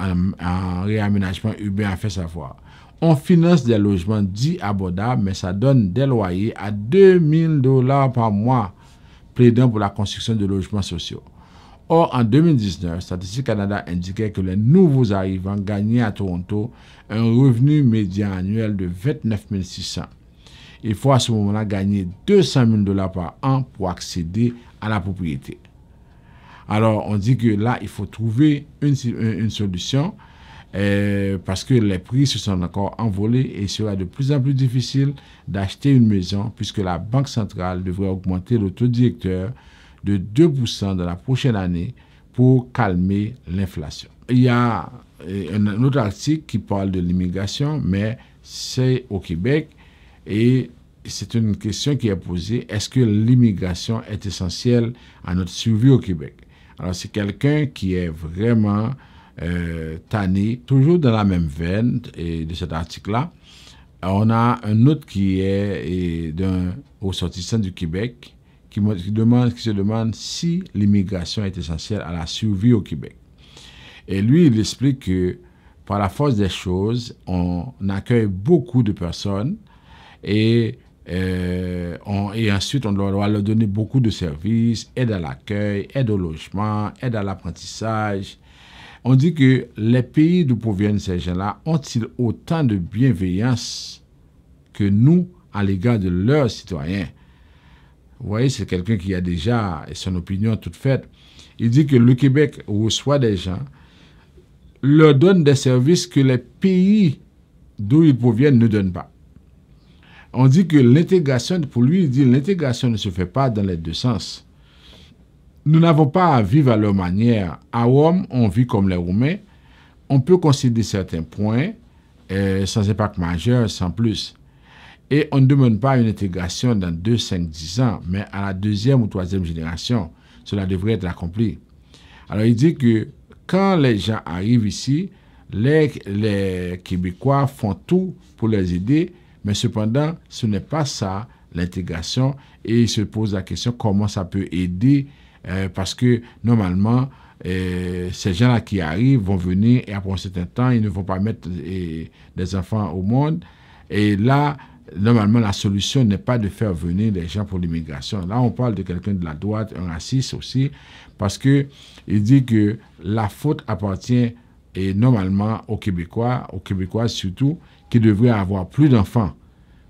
en réaménagement urbain, a fait savoir. On finance des logements dits abordables, mais ça donne des loyers à 2 000 $ par mois, plaidant pour la construction de logements sociaux. Or, en 2019, Statistique Canada indiquait que les nouveaux arrivants gagnaient à Toronto un revenu médian annuel de 29 600. Il faut à ce moment-là gagner 200 000 $ par an pour accéder à la propriété. Alors, on dit que là, il faut trouver une solution parce que les prix se sont encore envolés et il sera de plus en plus difficile d'acheter une maison puisque la Banque centrale devrait augmenter le taux directeur de 2% dans la prochaine année pour calmer l'inflation. Il y a un autre article qui parle de l'immigration, mais c'est au Québec et c'est une question qui est posée. Est-ce que l'immigration est essentielle à notre survie au Québec? Alors, c'est quelqu'un qui est vraiment tanné, toujours dans la même veine de cet article-là. On a un autre qui est d'un ressortissant du Québec qui se demande si l'immigration est essentielle à la survie au Québec. Et lui, il explique que par la force des choses, on accueille beaucoup de personnes et ensuite on doit leur donner beaucoup de services, aide à l'accueil, aide au logement, aide à l'apprentissage. On dit que les pays d'où proviennent ces gens-là ont-ils autant de bienveillance que nous à l'égard de leurs citoyens? Vous voyez, c'est quelqu'un qui a déjà son opinion toute faite. Il dit que le Québec reçoit des gens, leur donne des services que les pays d'où ils proviennent ne donnent pas. On dit que l'intégration, pour lui, il dit l'intégration ne se fait pas dans les deux sens. Nous n'avons pas à vivre à leur manière. À Rome, on vit comme les Roumains. On peut concéder certains points sans impact majeur, sans plus. Et on ne demande pas une intégration dans 2, 5, 10 ans, mais à la 2e ou 3e génération, cela devrait être accompli. Alors il dit que quand les gens arrivent ici, les Québécois font tout pour les aider, mais cependant, ce n'est pas ça l'intégration. Et il se pose la question comment ça peut aider, parce que normalement, ces gens-là qui arrivent vont venir et après un certain temps, ils ne vont pas mettre des enfants au monde. Et là, normalement, la solution n'est pas de faire venir des gens pour l'immigration. Là, on parle de quelqu'un de la droite, un raciste aussi, parce que il dit que la faute appartient normalement aux Québécois surtout, qui devraient avoir plus d'enfants.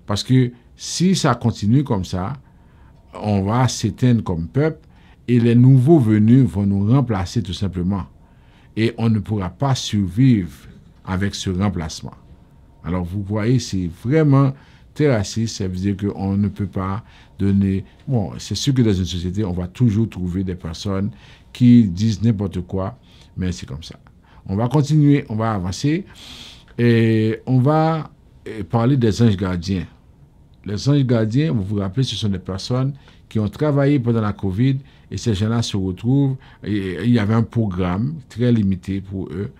Parce que si ça continue comme ça, on va s'éteindre comme peuple et les nouveaux venus vont nous remplacer tout simplement. Et on ne pourra pas survivre avec ce remplacement. Alors, vous voyez, c'est vraiment très raciste, ça veut dire qu'on ne peut pas donner... Bon, c'est sûr que dans une société, on va toujours trouver des personnes qui disent n'importe quoi, mais c'est comme ça. On va continuer, on va avancer, et on va parler des anges gardiens. Les anges gardiens, vous vous rappelez, ce sont des personnes qui ont travaillé pendant la COVID, et ces gens-là se retrouvent, et il y avait un programme très limité pour eux,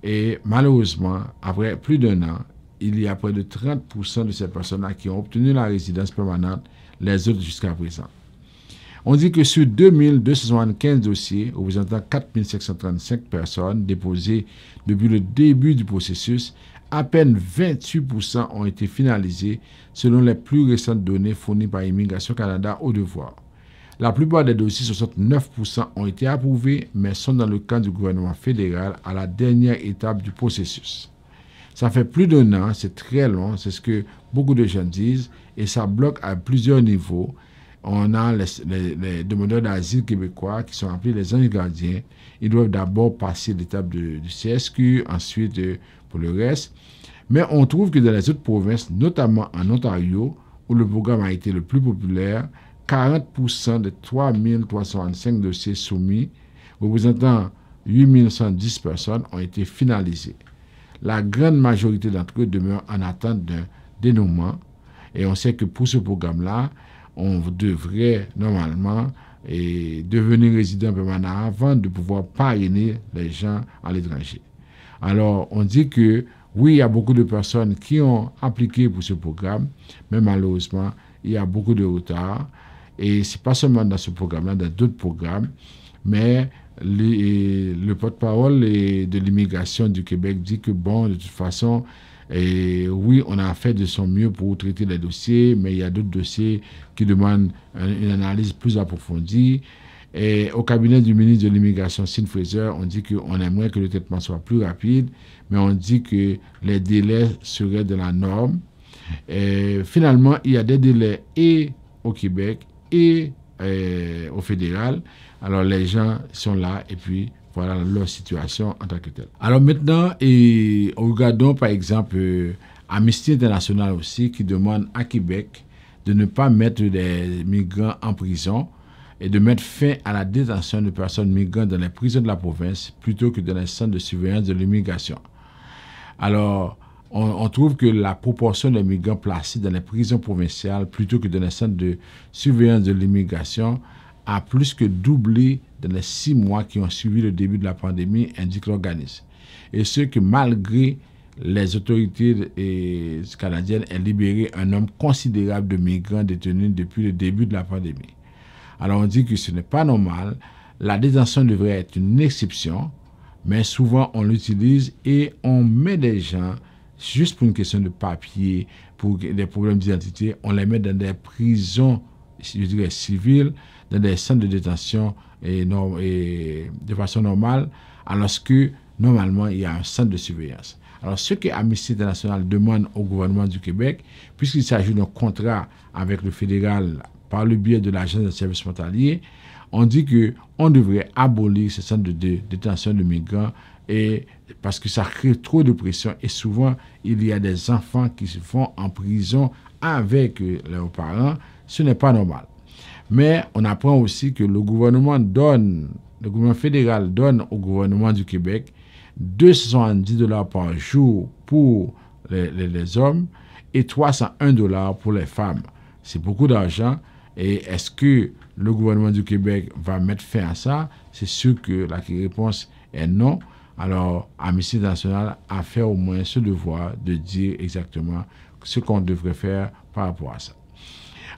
et malheureusement, après plus d'1 an, il y a près de 30% de ces personnes-là qui ont obtenu la résidence permanente, les autres jusqu'à présent. On dit que sur 2275 dossiers, représentant 4535 personnes déposées depuis le début du processus, à peine 28% ont été finalisés selon les plus récentes données fournies par Immigration Canada au devoir. La plupart des dossiers, 69%, ont été approuvés, mais sont dans le camp du gouvernement fédéral à la dernière étape du processus. Ça fait plus d'1 an, c'est très long, c'est ce que beaucoup de gens disent, et ça bloque à plusieurs niveaux. On a les demandeurs d'asile québécois qui sont appelés les anges gardiens. Ils doivent d'abord passer l'étape du CSQ, ensuite pour le reste. Mais on trouve que dans les autres provinces, notamment en Ontario, où le programme a été le plus populaire, 40% des 3365 dossiers soumis, représentant 8110 personnes, ont été finalisés. La grande majorité d'entre eux demeurent en attente d'un dénouement. Et on sait que pour ce programme-là, on devrait normalement devenir résident permanent avant de pouvoir parrainer les gens à l'étranger. Alors, on dit que oui, il y a beaucoup de personnes qui ont appliqué pour ce programme, mais malheureusement, il y a beaucoup de retard. Et ce n'est pas seulement dans ce programme-là, dans d'autres programmes, mais le porte-parole de l'immigration du Québec dit que bon, de toute façon, oui, on a fait de son mieux pour traiter les dossiers, mais il y a d'autres dossiers qui demandent une analyse plus approfondie. Et au cabinet du ministre de l'immigration, Sean Fraser, on dit qu'on aimerait que le traitement soit plus rapide, mais on dit que les délais seraient de la norme. Et finalement, il y a des délais et au Québec et au fédéral. Alors les gens sont là et puis voilà leur situation en tant que telle. Alors maintenant, regardons par exemple Amnesty International aussi qui demande à Québec de ne pas mettre des migrants en prison et de mettre fin à la détention de personnes migrantes dans les prisons de la province plutôt que dans les centres de surveillance de l'immigration. Alors, on trouve que la proportion des migrants placés dans les prisons provinciales plutôt que dans les centres de surveillance de l'immigration a plus que doublé dans les 6 mois qui ont suivi le début de la pandémie, indique l'organisme. Et ce que malgré les autorités canadiennes aient libéré un nombre considérable de migrants détenus depuis le début de la pandémie. Alors on dit que ce n'est pas normal, la détention devrait être une exception, mais souvent on l'utilise et on met des gens, juste pour une question de papier, pour des problèmes d'identité, on les met dans des prisons, je dirais, civiles, dans des centres de détention et de façon normale, alors que normalement il y a un centre de surveillance. Alors ce que Amnesty International demande au gouvernement du Québec, puisqu'il s'agit d'un contrat avec le fédéral par le biais de l'Agence de services frontaliers, on dit qu'on devrait abolir ce centre de détention de migrants et parce que ça crée trop de pression et souvent il y a des enfants qui se font en prison avec leurs parents. Ce n'est pas normal. Mais on apprend aussi que le gouvernement fédéral donne au gouvernement du Québec $270 par jour pour les hommes et $301 pour les femmes. C'est beaucoup d'argent. Et est-ce que le gouvernement du Québec va mettre fin à ça? C'est sûr que la réponse est non. Alors, Amnesty International a fait au moins ce devoir de dire exactement ce qu'on devrait faire par rapport à ça.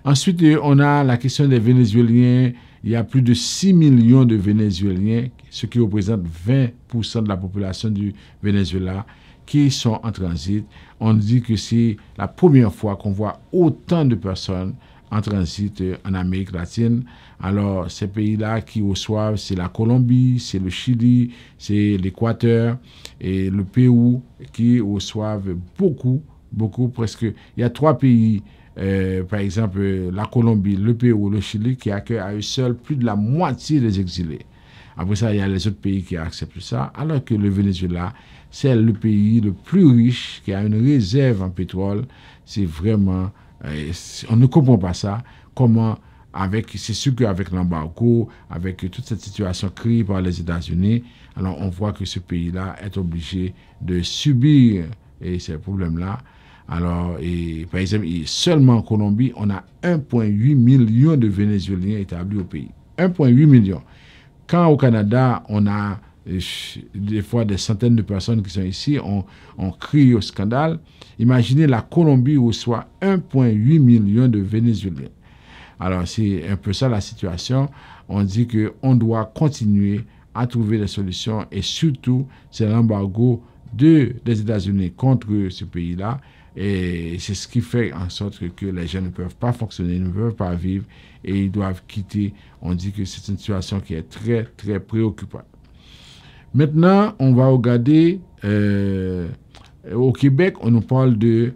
Ensuite, on a la question des Vénézuéliens. Il y a plus de 6 millions de Vénézuéliens, ce qui représente 20% de la population du Venezuela, qui sont en transit. On dit que c'est la première fois qu'on voit autant de personnes en transit en Amérique latine. Alors, ces pays-là qui reçoivent, c'est la Colombie, c'est le Chili, c'est l'Équateur et le Pérou qui reçoivent beaucoup, presque. Il y a 3 pays, par exemple, la Colombie, le Pérou, le Chili, qui accueillent à eux seuls plus de la moitié des exilés. Après ça, il y a les autres pays qui acceptent ça, alors que le Venezuela, c'est le pays le plus riche, qui a une réserve en pétrole. C'est vraiment... on ne comprend pas ça. Comment, c'est sûr qu'avec l'embargo, avec toute cette situation créée par les États-Unis, alors on voit que ce pays-là est obligé de subir ces problèmes-là. Alors, par exemple, seulement en Colombie, on a 1,8 million de Vénézuéliens établis au pays. 1,8 million. Quand au Canada, on a des fois des centaines de personnes qui sont ici, on crie au scandale. Imaginez, la Colombie reçoit 1,8 million de Vénézuéliens. Alors, c'est un peu ça la situation. On dit qu'on doit continuer à trouver des solutions et surtout, c'est l'embargo des États-Unis contre ce pays-là. Et c'est ce qui fait en sorte que les gens ne peuvent pas fonctionner, ne peuvent pas vivre et ils doivent quitter. On dit que c'est une situation qui est très, très préoccupante. Maintenant, on va regarder au Québec, on nous parle du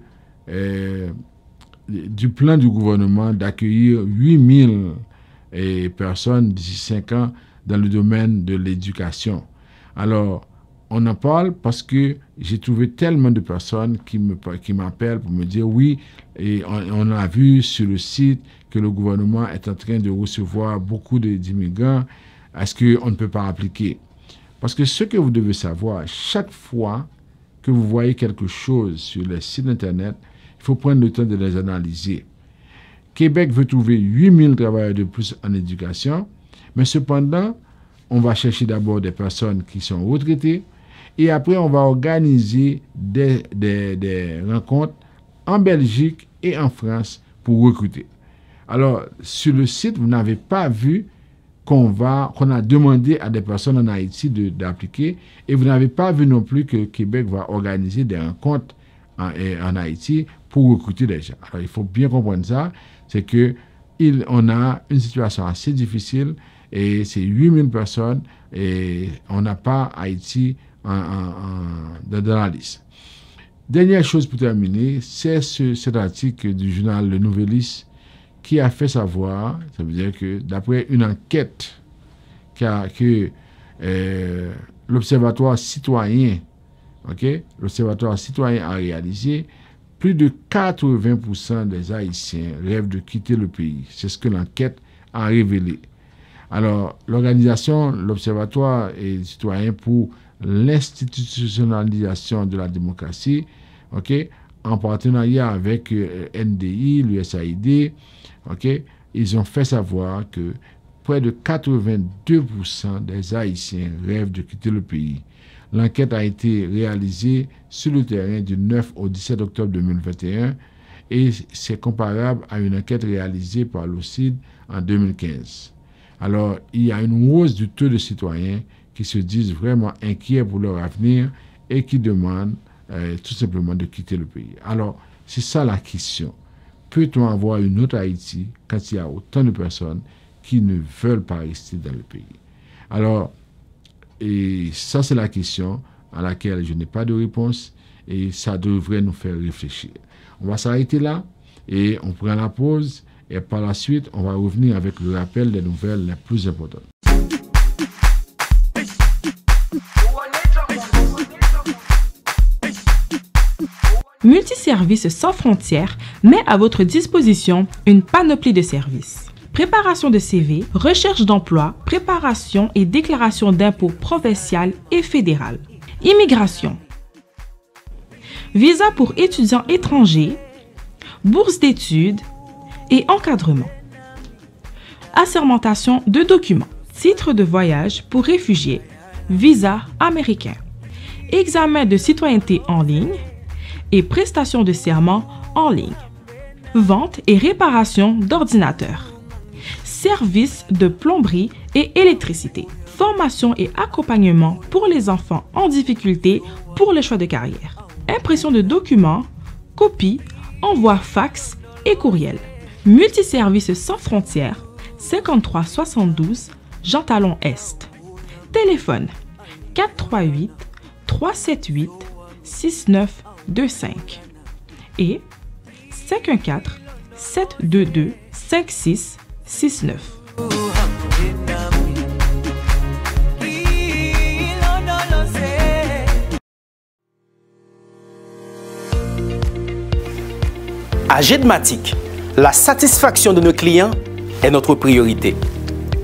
plan du gouvernement d'accueillir 8000 personnes d'ici 5 ans dans le domaine de l'éducation. Alors, on en parle parce que j'ai trouvé tellement de personnes qui m'appellent pour me dire oui, et on a vu sur le site que le gouvernement est en train de recevoir beaucoup d'immigrants. Est-ce qu'on ne peut pas appliquer? Parce que ce que vous devez savoir, chaque fois que vous voyez quelque chose sur les sites Internet, il faut prendre le temps de les analyser. Québec veut trouver 8000 travailleurs de plus en éducation, mais cependant, on va chercher d'abord des personnes qui sont retraitées et après, on va organiser des rencontres en Belgique et en France pour recruter. Alors, sur le site, vous n'avez pas vu qu'on a demandé à des personnes en Haïti d'appliquer et vous n'avez pas vu non plus que Québec va organiser des rencontres en Haïti pour recruter des gens. Alors, il faut bien comprendre ça, c'est qu'on a une situation assez difficile et c'est 8000 personnes et on n'a pas Haïti dans la liste. Dernière chose pour terminer, c'est cet article du journal Le Nouvelliste qui a fait savoir, ça veut dire que d'après une enquête que l'Observatoire citoyen, l'Observatoire citoyen a réalisé, plus de 80% des Haïtiens rêvent de quitter le pays. C'est ce que l'enquête a révélé. Alors, l'Observatoire citoyen pour l'institutionnalisation de la démocratie, en partenariat avec NDI, l'USAID, ils ont fait savoir que près de 82% des Haïtiens rêvent de quitter le pays. L'enquête a été réalisée sur le terrain du 9 au 17 octobre 2021 et c'est comparable à une enquête réalisée par l'OCID en 2015. Alors, il y a une hausse du taux de citoyens qui se disent vraiment inquiets pour leur avenir et qui demandent tout simplement de quitter le pays. Alors, c'est ça la question. Peut-on avoir une autre Haïti quand il y a autant de personnes qui ne veulent pas rester dans le pays? Alors, et ça c'est la question à laquelle je n'ai pas de réponse et ça devrait nous faire réfléchir. On va s'arrêter là et on prend la pause et par la suite, on va revenir avec le rappel des nouvelles les plus importantes. Multiservices sans frontières met à votre disposition une panoplie de services. Préparation de CV, recherche d'emploi, préparation et déclaration d'impôts provinciales et fédérales. Immigration. Visa pour étudiants étrangers, bourse d'études et encadrement. Assermentation de documents. Titre de voyage pour réfugiés, visa américain. Examen de citoyenneté en ligne et prestation de serment en ligne. Vente et réparation d'ordinateurs. Services de plomberie et électricité. Formation et accompagnement pour les enfants en difficulté pour le choix de carrière. Impression de documents, copie, envoi fax et courriel. Multiservices sans frontières, 53 72 Jean Talon Est. Téléphone 438 378 6925 et 514 722 5669. À Jedmatic, la satisfaction de nos clients est notre priorité.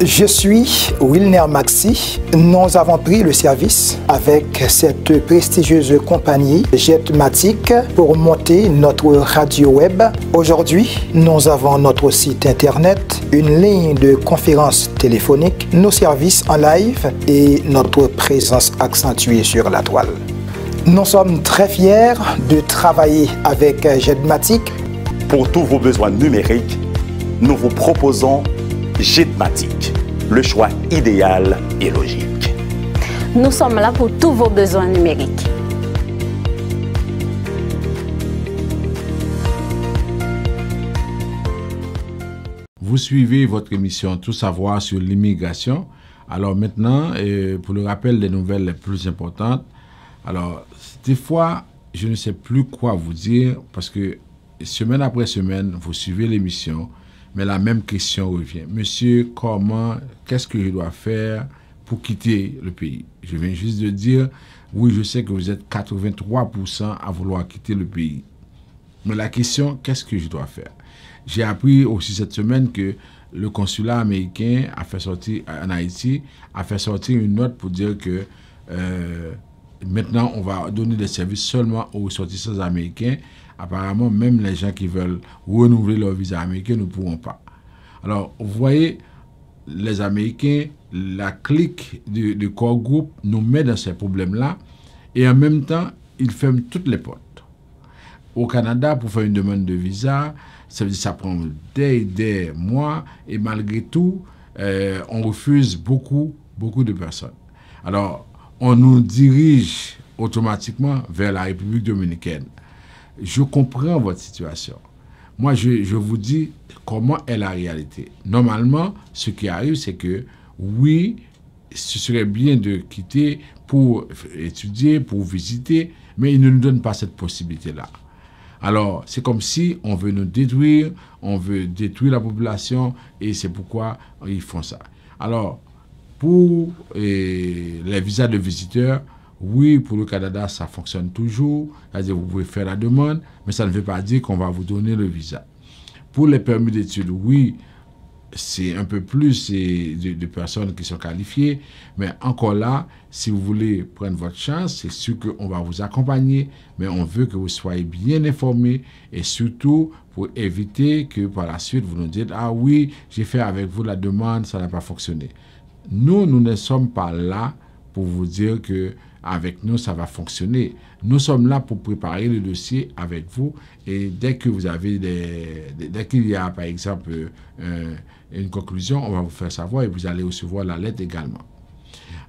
Je suis Wilner Maxi. Nous avons pris le service avec cette prestigieuse compagnie Jetmatic pour monter notre radio web. Aujourd'hui, nous avons notre site internet, une ligne de conférence téléphonique, nos services en live et notre présence accentuée sur la toile. Nous sommes très fiers de travailler avec Jetmatic. Pour tous vos besoins numériques, nous vous proposons Jetmatic, le choix idéal et logique. Nous sommes là pour tous vos besoins numériques. Vous suivez votre émission Tout savoir sur l'immigration. Alors maintenant, pour le rappel des nouvelles les plus importantes, alors des fois, je ne sais plus quoi vous dire parce que semaine après semaine, vous suivez l'émission. Mais la même question revient. Monsieur, qu'est-ce que je dois faire pour quitter le pays? Je viens juste de dire, Oui, je sais que vous êtes 83% à vouloir quitter le pays. Mais la question, qu'est-ce que je dois faire? J'ai appris aussi cette semaine que le consulat américain a fait sortir, en Haïti, a fait sortir une note pour dire que maintenant, on va donner des services seulement aux ressortissants américains. Apparemment, même les gens qui veulent renouveler leur visa américain ne pourront pas. Alors, vous voyez, les Américains, la clique de Core Group nous met dans ces problèmes-là et en même temps, ils ferment toutes les portes. Au Canada, pour faire une demande de visa, ça veut dire que ça prend des mois et malgré tout, on refuse beaucoup de personnes. Alors, on nous dirige automatiquement vers la République dominicaine. Je comprends votre situation. Moi, je vous dis comment est la réalité. Normalement, ce qui arrive, c'est que oui, ce serait bien de quitter pour étudier, pour visiter, mais ils ne nous donnent pas cette possibilité-là. Alors, c'est comme si on veut nous détruire, on veut détruire la population, et c'est pourquoi ils font ça. Alors, pour les visas de visiteurs, oui, pour le Canada, ça fonctionne toujours. C'est-à-dire, vous pouvez faire la demande, mais ça ne veut pas dire qu'on va vous donner le visa. Pour les permis d'études, oui, c'est un peu plus de personnes qui sont qualifiées, mais encore là, si vous voulez prendre votre chance, c'est sûr qu'on va vous accompagner, mais on veut que vous soyez bien informés et surtout pour éviter que par la suite, vous nous dites « Ah oui, j'ai fait avec vous la demande, ça n'a pas fonctionné ». Nous ne sommes pas là pour vous dire que avec nous, ça va fonctionner. Nous sommes là pour préparer le dossier avec vous et dès que vous avez dès qu'il y a, par exemple, une conclusion, on va vous faire savoir et vous allez recevoir la lettre également.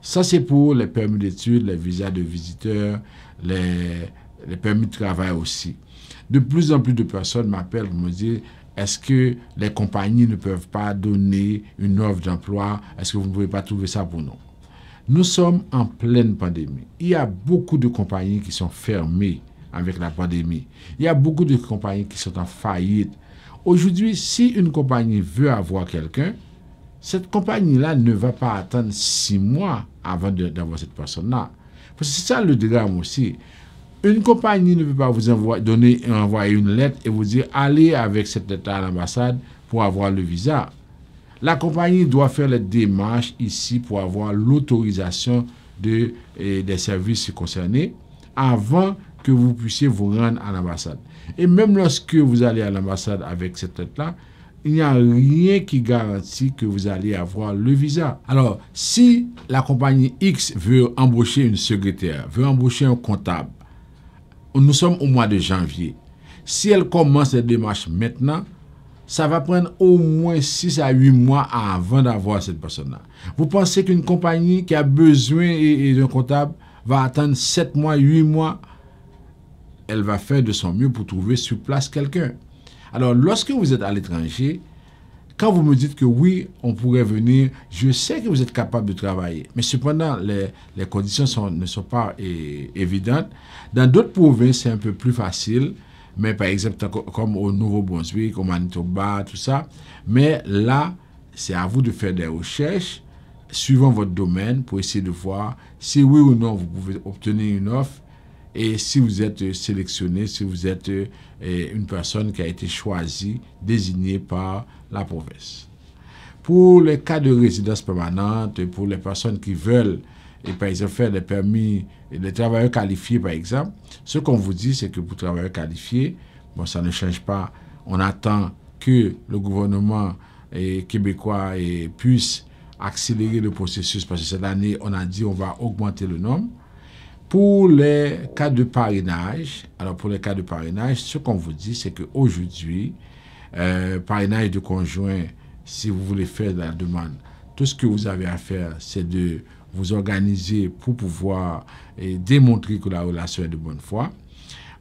Ça, c'est pour les permis d'études, les visas de visiteurs, les permis de travail aussi. De plus en plus de personnes m'appellent pour me dire est-ce que les compagnies ne peuvent pas donner une offre d'emploi? Est-ce que vous ne pouvez pas trouver ça pour nous? Nous sommes en pleine pandémie. Il y a beaucoup de compagnies qui sont fermées avec la pandémie. Il y a beaucoup de compagnies qui sont en faillite. Aujourd'hui, si une compagnie veut avoir quelqu'un, cette compagnie-là ne va pas attendre 6 mois avant d'avoir cette personne-là. Parce que c'est ça le drame aussi. Une compagnie ne peut pas vous envoyer une lettre et vous dire allez avec cette lettre à l'ambassade pour avoir le visa. La compagnie doit faire les démarches ici pour avoir l'autorisation des services concernés avant que vous puissiez vous rendre à l'ambassade. Et même lorsque vous allez à l'ambassade avec cette lettre-là, il n'y a rien qui garantit que vous allez avoir le visa. Alors, si la compagnie X veut embaucher une secrétaire, veut embaucher un comptable, nous sommes au mois de janvier. Si elle commence les démarches maintenant, ça va prendre au moins 6 à 8 mois avant d'avoir cette personne-là. Vous pensez qu'une compagnie qui a besoin d'un comptable va attendre 7 mois, 8 mois? Elle va faire de son mieux pour trouver sur place quelqu'un. Alors, lorsque vous êtes à l'étranger, quand vous me dites que oui, on pourrait venir, je sais que vous êtes capable de travailler. Mais cependant, les conditions ne sont pas évidentes. Dans d'autres provinces, c'est un peu plus facile. Mais par exemple, comme au Nouveau-Brunswick, au Manitoba, tout ça. Mais là, c'est à vous de faire des recherches suivant votre domaine pour essayer de voir si oui ou non vous pouvez obtenir une offre et si vous êtes sélectionné, si vous êtes une personne qui a été choisie, désignée par la province. Pour les cas de résidence permanente, pour les personnes qui veulent, et par exemple, faire des permis, des travailleurs qualifiés, par exemple, ce qu'on vous dit, c'est que pour travailleurs qualifiés, bon, ça ne change pas. On attend que le gouvernement québécois puisse accélérer le processus, parce que cette année, on a dit qu'on va augmenter le nombre. Pour les cas de parrainage, alors pour les cas de parrainage, ce qu'on vous dit, c'est qu'aujourd'hui, parrainage de conjoint, si vous voulez faire la demande, tout ce que vous avez à faire, c'est de vous organiser pour pouvoir démontrer que la relation est de bonne foi.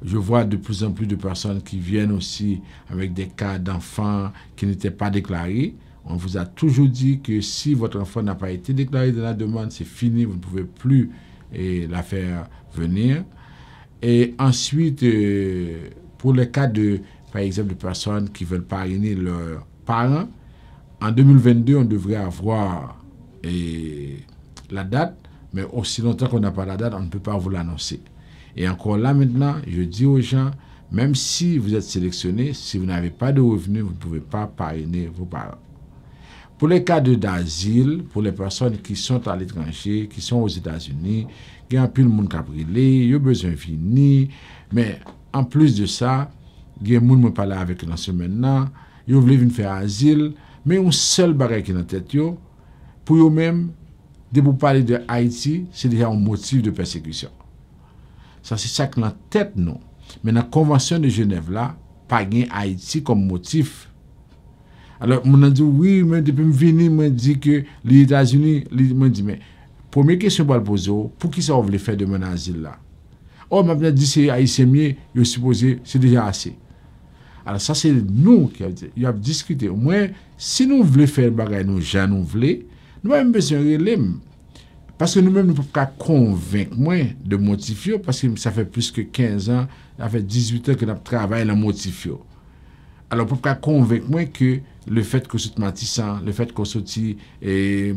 Je vois de plus en plus de personnes qui viennent aussi avec des cas d'enfants qui n'étaient pas déclarés. On vous a toujours dit que si votre enfant n'a pas été déclaré dans la demande, c'est fini, vous ne pouvez plus la faire venir. Et ensuite, pour les cas de, par exemple, de personnes qui veulent parrainer leurs parents, en 2022, on devrait avoir la date Mais aussi longtemps qu'on n'a pas la date, on ne peut pas vous l'annoncer. Et encore là maintenant, je dis aux gens, même si vous êtes sélectionné, si vous n'avez pas de revenus, vous ne pouvez pas parrainer vos parents. Pour les cas d'asile, pour les personnes qui sont à l'étranger, qui sont aux États-Unis, il y a un peu de monde qui a brûlé, il y a besoin de finir. Mais en plus de ça, il y a des gens qui parlent avec eux maintenant, ils veulent venir faire asile, mais un seul bagage qui est dans la tête, pour eux-mêmes, de vous parler de Haïti, c'est déjà un motif de persécution. Ça, c'est ça que dans la tête, non. Mais dans la Convention de Genève, là, pas gain Haïti comme motif. Alors, on a dit, oui, mais depuis que je suis venu, je dit que les États-Unis, je dit, mais, première question pour le poser, pour qui ça vous voulez faire de mon asile là? Oh, m'a dit, c'est Haïtien mieux, je suppose, c'est déjà assez. Alors, ça, c'est nous qui avons discuté. Au moins, si nous voulons faire des choses, nous, gens, nous voulons, nous avons besoin de relais. Parce que nous-mêmes, nous ne pouvons pas convaincre moi de motif, parce que ça fait plus que 15 ans, ça fait 18 ans que nous travaillons dans le motif. Alors, on ne peut pas convaincre moi que le fait que soit Matissan, le fait qu'on soit à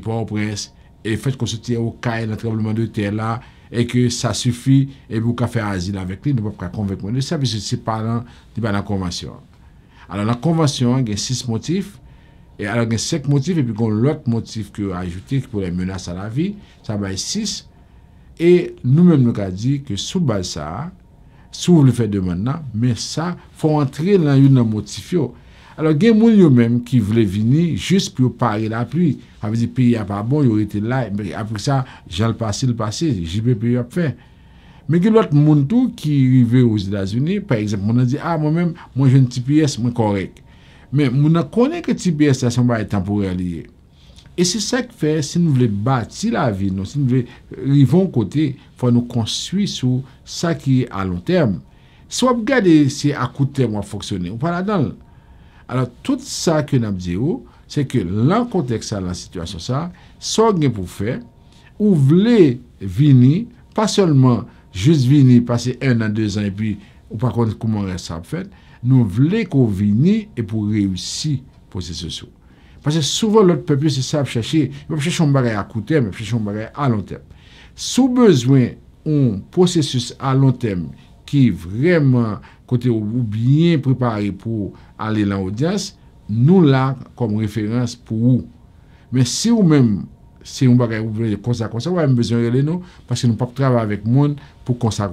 Port-au-Prince, et le fait qu'on soit au CAI, dans le tremblement de terre là, et que ça suffit, et vous pouvez faire asile avec lui, nous ne pouvons pas convaincre moi de ça, parce que c'est pas dans la convention. Alors, la convention, il y a 6 motifs, et alors il y a 5 motifs, et puis il y a l'autre motif que ajouté pour les menaces à la vie, ça va être 6. Et nous-mêmes, nous avons dit que sous base ça, sous le fait de maintenant, mais ça, il faut entrer dans une motif. Alors, il y a des gens même qui voulaient venir juste pour parer la pluie. Ça veut dire que le pays n'est pas bon, ils auraient été là. Mais après ça, j'ai le passé, JPP a fait. Mais il y a d'autres gens qui arrivent aux États-Unis, par exemple, on a dit, ah, moi-même, moi j'ai un TPS, moi correct. Mais on connaît que TPS, ça sont temporaire lié. Et c'est ça qui fait, si nous voulons bâtir la vie, si nous voulons arriver au côté, il faut nous construire sur ça qui est à long terme. Si on regarde si à court terme on fonctionner, on pas là-dedans. Alors, tout ça que nous avons dit, c'est que dans le contexte de la situation, ça, soit pour faire, ou voulez venir, pas seulement juste venir, passer 1 an, 2 ans, et puis, ou pas comment ça fait, nous voulons qu'on vienne et pour réussir le processus. Parce que souvent, l'autre peuple, c'est ça, chercher. Il va chercher un bagage à court terme, il va chercher un bagage à long terme. Sous besoin d'un processus à long terme qui est vraiment côté ou bien préparé pour aller dans l'audience, nous là comme référence pour vous. Mais si vous-même, si un bagage vous voulez comme ça, vous avez besoin de nous parce que nous ne pouvons pas travailler avec le monde pour comme ça.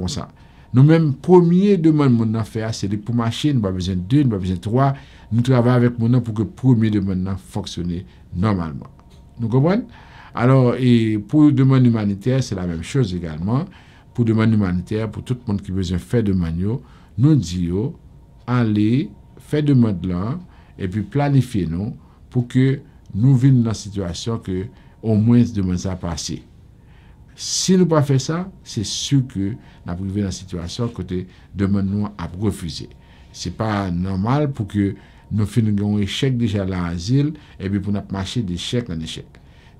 Nous-mêmes, premier demande de faire, c'est pour marcher, nous n'avons pas besoin de 2, nous n'avons pas besoin de 3. Nous travaillons avec mon pour que le premier demande fonctionne normalement. Nous comprenons? Alors, et pour demande humanitaire, c'est la même chose également. Pour demande humanitaire, pour tout le monde qui a besoin de faire demande, nous disons, allez, faire demande là, et puis planifier nous pour que nous venions dans la situation que au moins demande ça passer. Si nous pas fait ça, c'est sûr que nous avons arrivé dans la situation côté demande nous à refuser. C'est pas normal pour que nous finissons un échec déjà à l'asile et puis pour nous marcher d'échec en échec.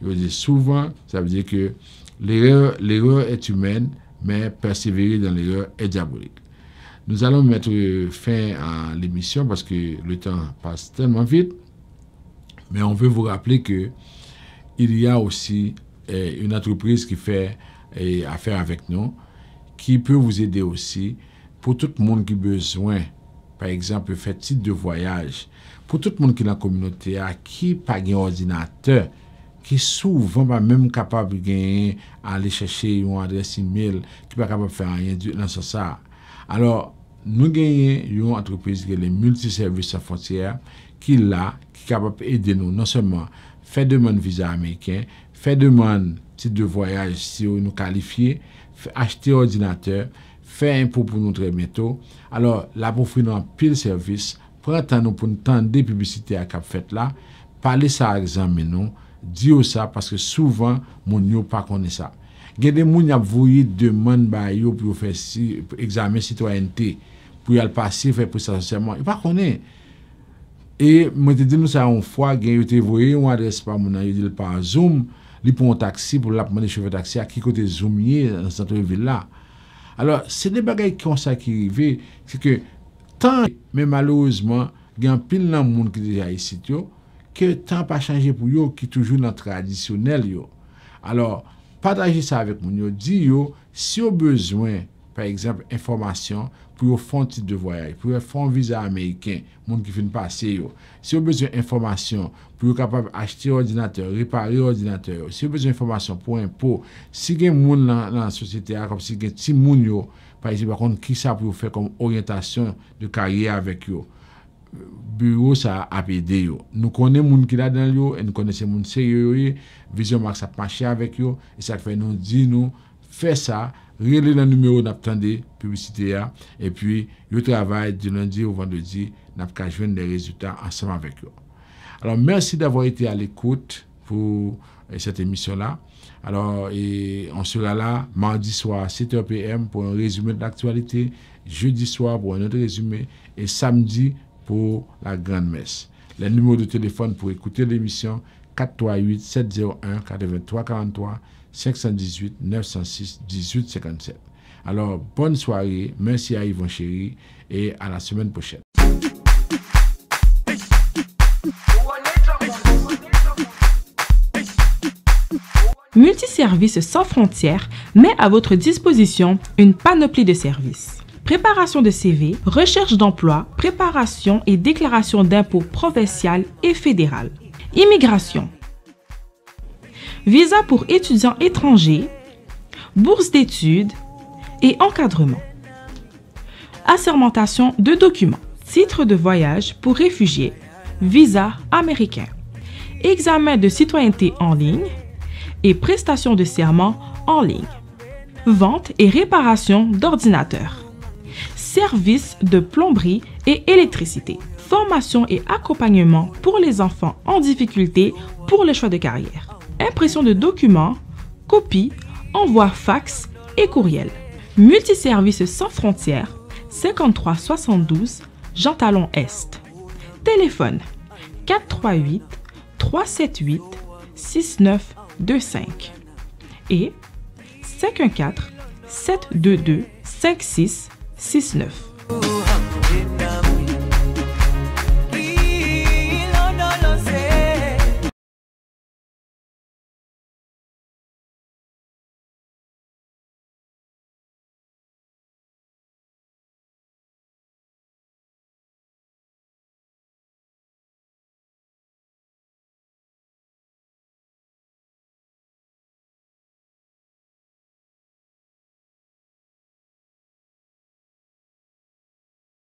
Je veux dire, souvent, ça veut dire que l'erreur est humaine, mais persévérer dans l'erreur est diabolique. Nous allons mettre fin à l'émission parce que le temps passe tellement vite, mais on veut vous rappeler que il y a aussi une entreprise qui fait affaire avec nous, qui peut vous aider aussi pour tout le monde qui a besoin, par exemple, faire titre de voyage, pour tout le monde qui est dans la communauté, qui n'a pas un ordinateur, qui est souvent pas même capable de aller chercher une adresse email, qui n'est pas capable de faire rien dans ce sens. Alors, nous avons une entreprise qui est les multiservices sans frontières, qui est là, qui est capable d'aider nous, non seulement faire demande visa américain, faire demande titre de voyage si nous qualifions, acheter ordinateur, faire impôt pour nous très bientôt. Alors, là, pour offrir un pile service, prendre temps pour nous tendre des publicités à cap fait là, parler ça à examen nous, dire ça parce que souvent, mon yo pas connaît ça. Il y a des gens qui ont voulu demande pour faire examen citoyenneté, pour y aller passer, faire prestation serment. Ils ne connaissent pas. Et moi, je dis nous ça une fois, ils ont envoyé une adresse par mon ils dit par Zoom, ils prennent un taxi pour la demander chauffeur taxi à qui côté Zoomier dans cette ville là. Alors, c'est des bagages comme ça qui arrivent, c'est que tant, mais malheureusement, il y a un pile de monde qui est déjà ici, que tant pas changé pour eux, qui est toujours dans le traditionnel. Alors, partagez ça avec nous. Dites si vous avez besoin, par exemple, information pour faire un titre de voyage, pour faire un visa américain, monde qui finit passer. Si vous avez besoin d'informations pour être capable d'acheter un ordinateur, réparer un ordinateur, si vous avez besoin d'informations pour impôt, si vous avez des gens dans la société, comme si vous avez des gens, par exemple, qui ça pour faire comme orientation de carrière avec eux. Bureau ça a aidé. Nous connaissons les gens qui sont dans eux, et nous connaissons les gens sérieux, Vision Max a marché avec eux, et ça fait nous dire, nous, fait ça, relais le numéro d'attendre publicité, et puis, le travail du lundi au vendredi, nous avons joindre des résultats ensemble avec eux. Alors, merci d'avoir été à l'écoute pour cette émission-là. Alors, on sera là mardi soir à 7h PM pour un résumé de l'actualité, jeudi soir pour un autre résumé, et samedi pour la grande messe. Les numéros de téléphone pour écouter l'émission 438 701 83 43 518 906 18 57. Alors, bonne soirée, merci à Yvon Chéri et à la semaine prochaine. Multiservices sans frontières met à votre disposition une panoplie de services. Préparation de CV, recherche d'emploi, préparation et déclaration d'impôts provinciales et fédérales. Immigration. Visa pour étudiants étrangers, bourse d'études et encadrement. Assermentation de documents. Titre de voyage pour réfugiés, visa américain. Examen de citoyenneté en ligne et prestation de serment en ligne. Vente et réparation d'ordinateurs. Services de plomberie et électricité. Formation et accompagnement pour les enfants en difficulté pour le choix de carrière. Impression de documents, copie, envoi fax et courriel. Multiservices sans frontières, 53 72 Jean Talon Est. Téléphone 438 378 6925 et 514 722 5669.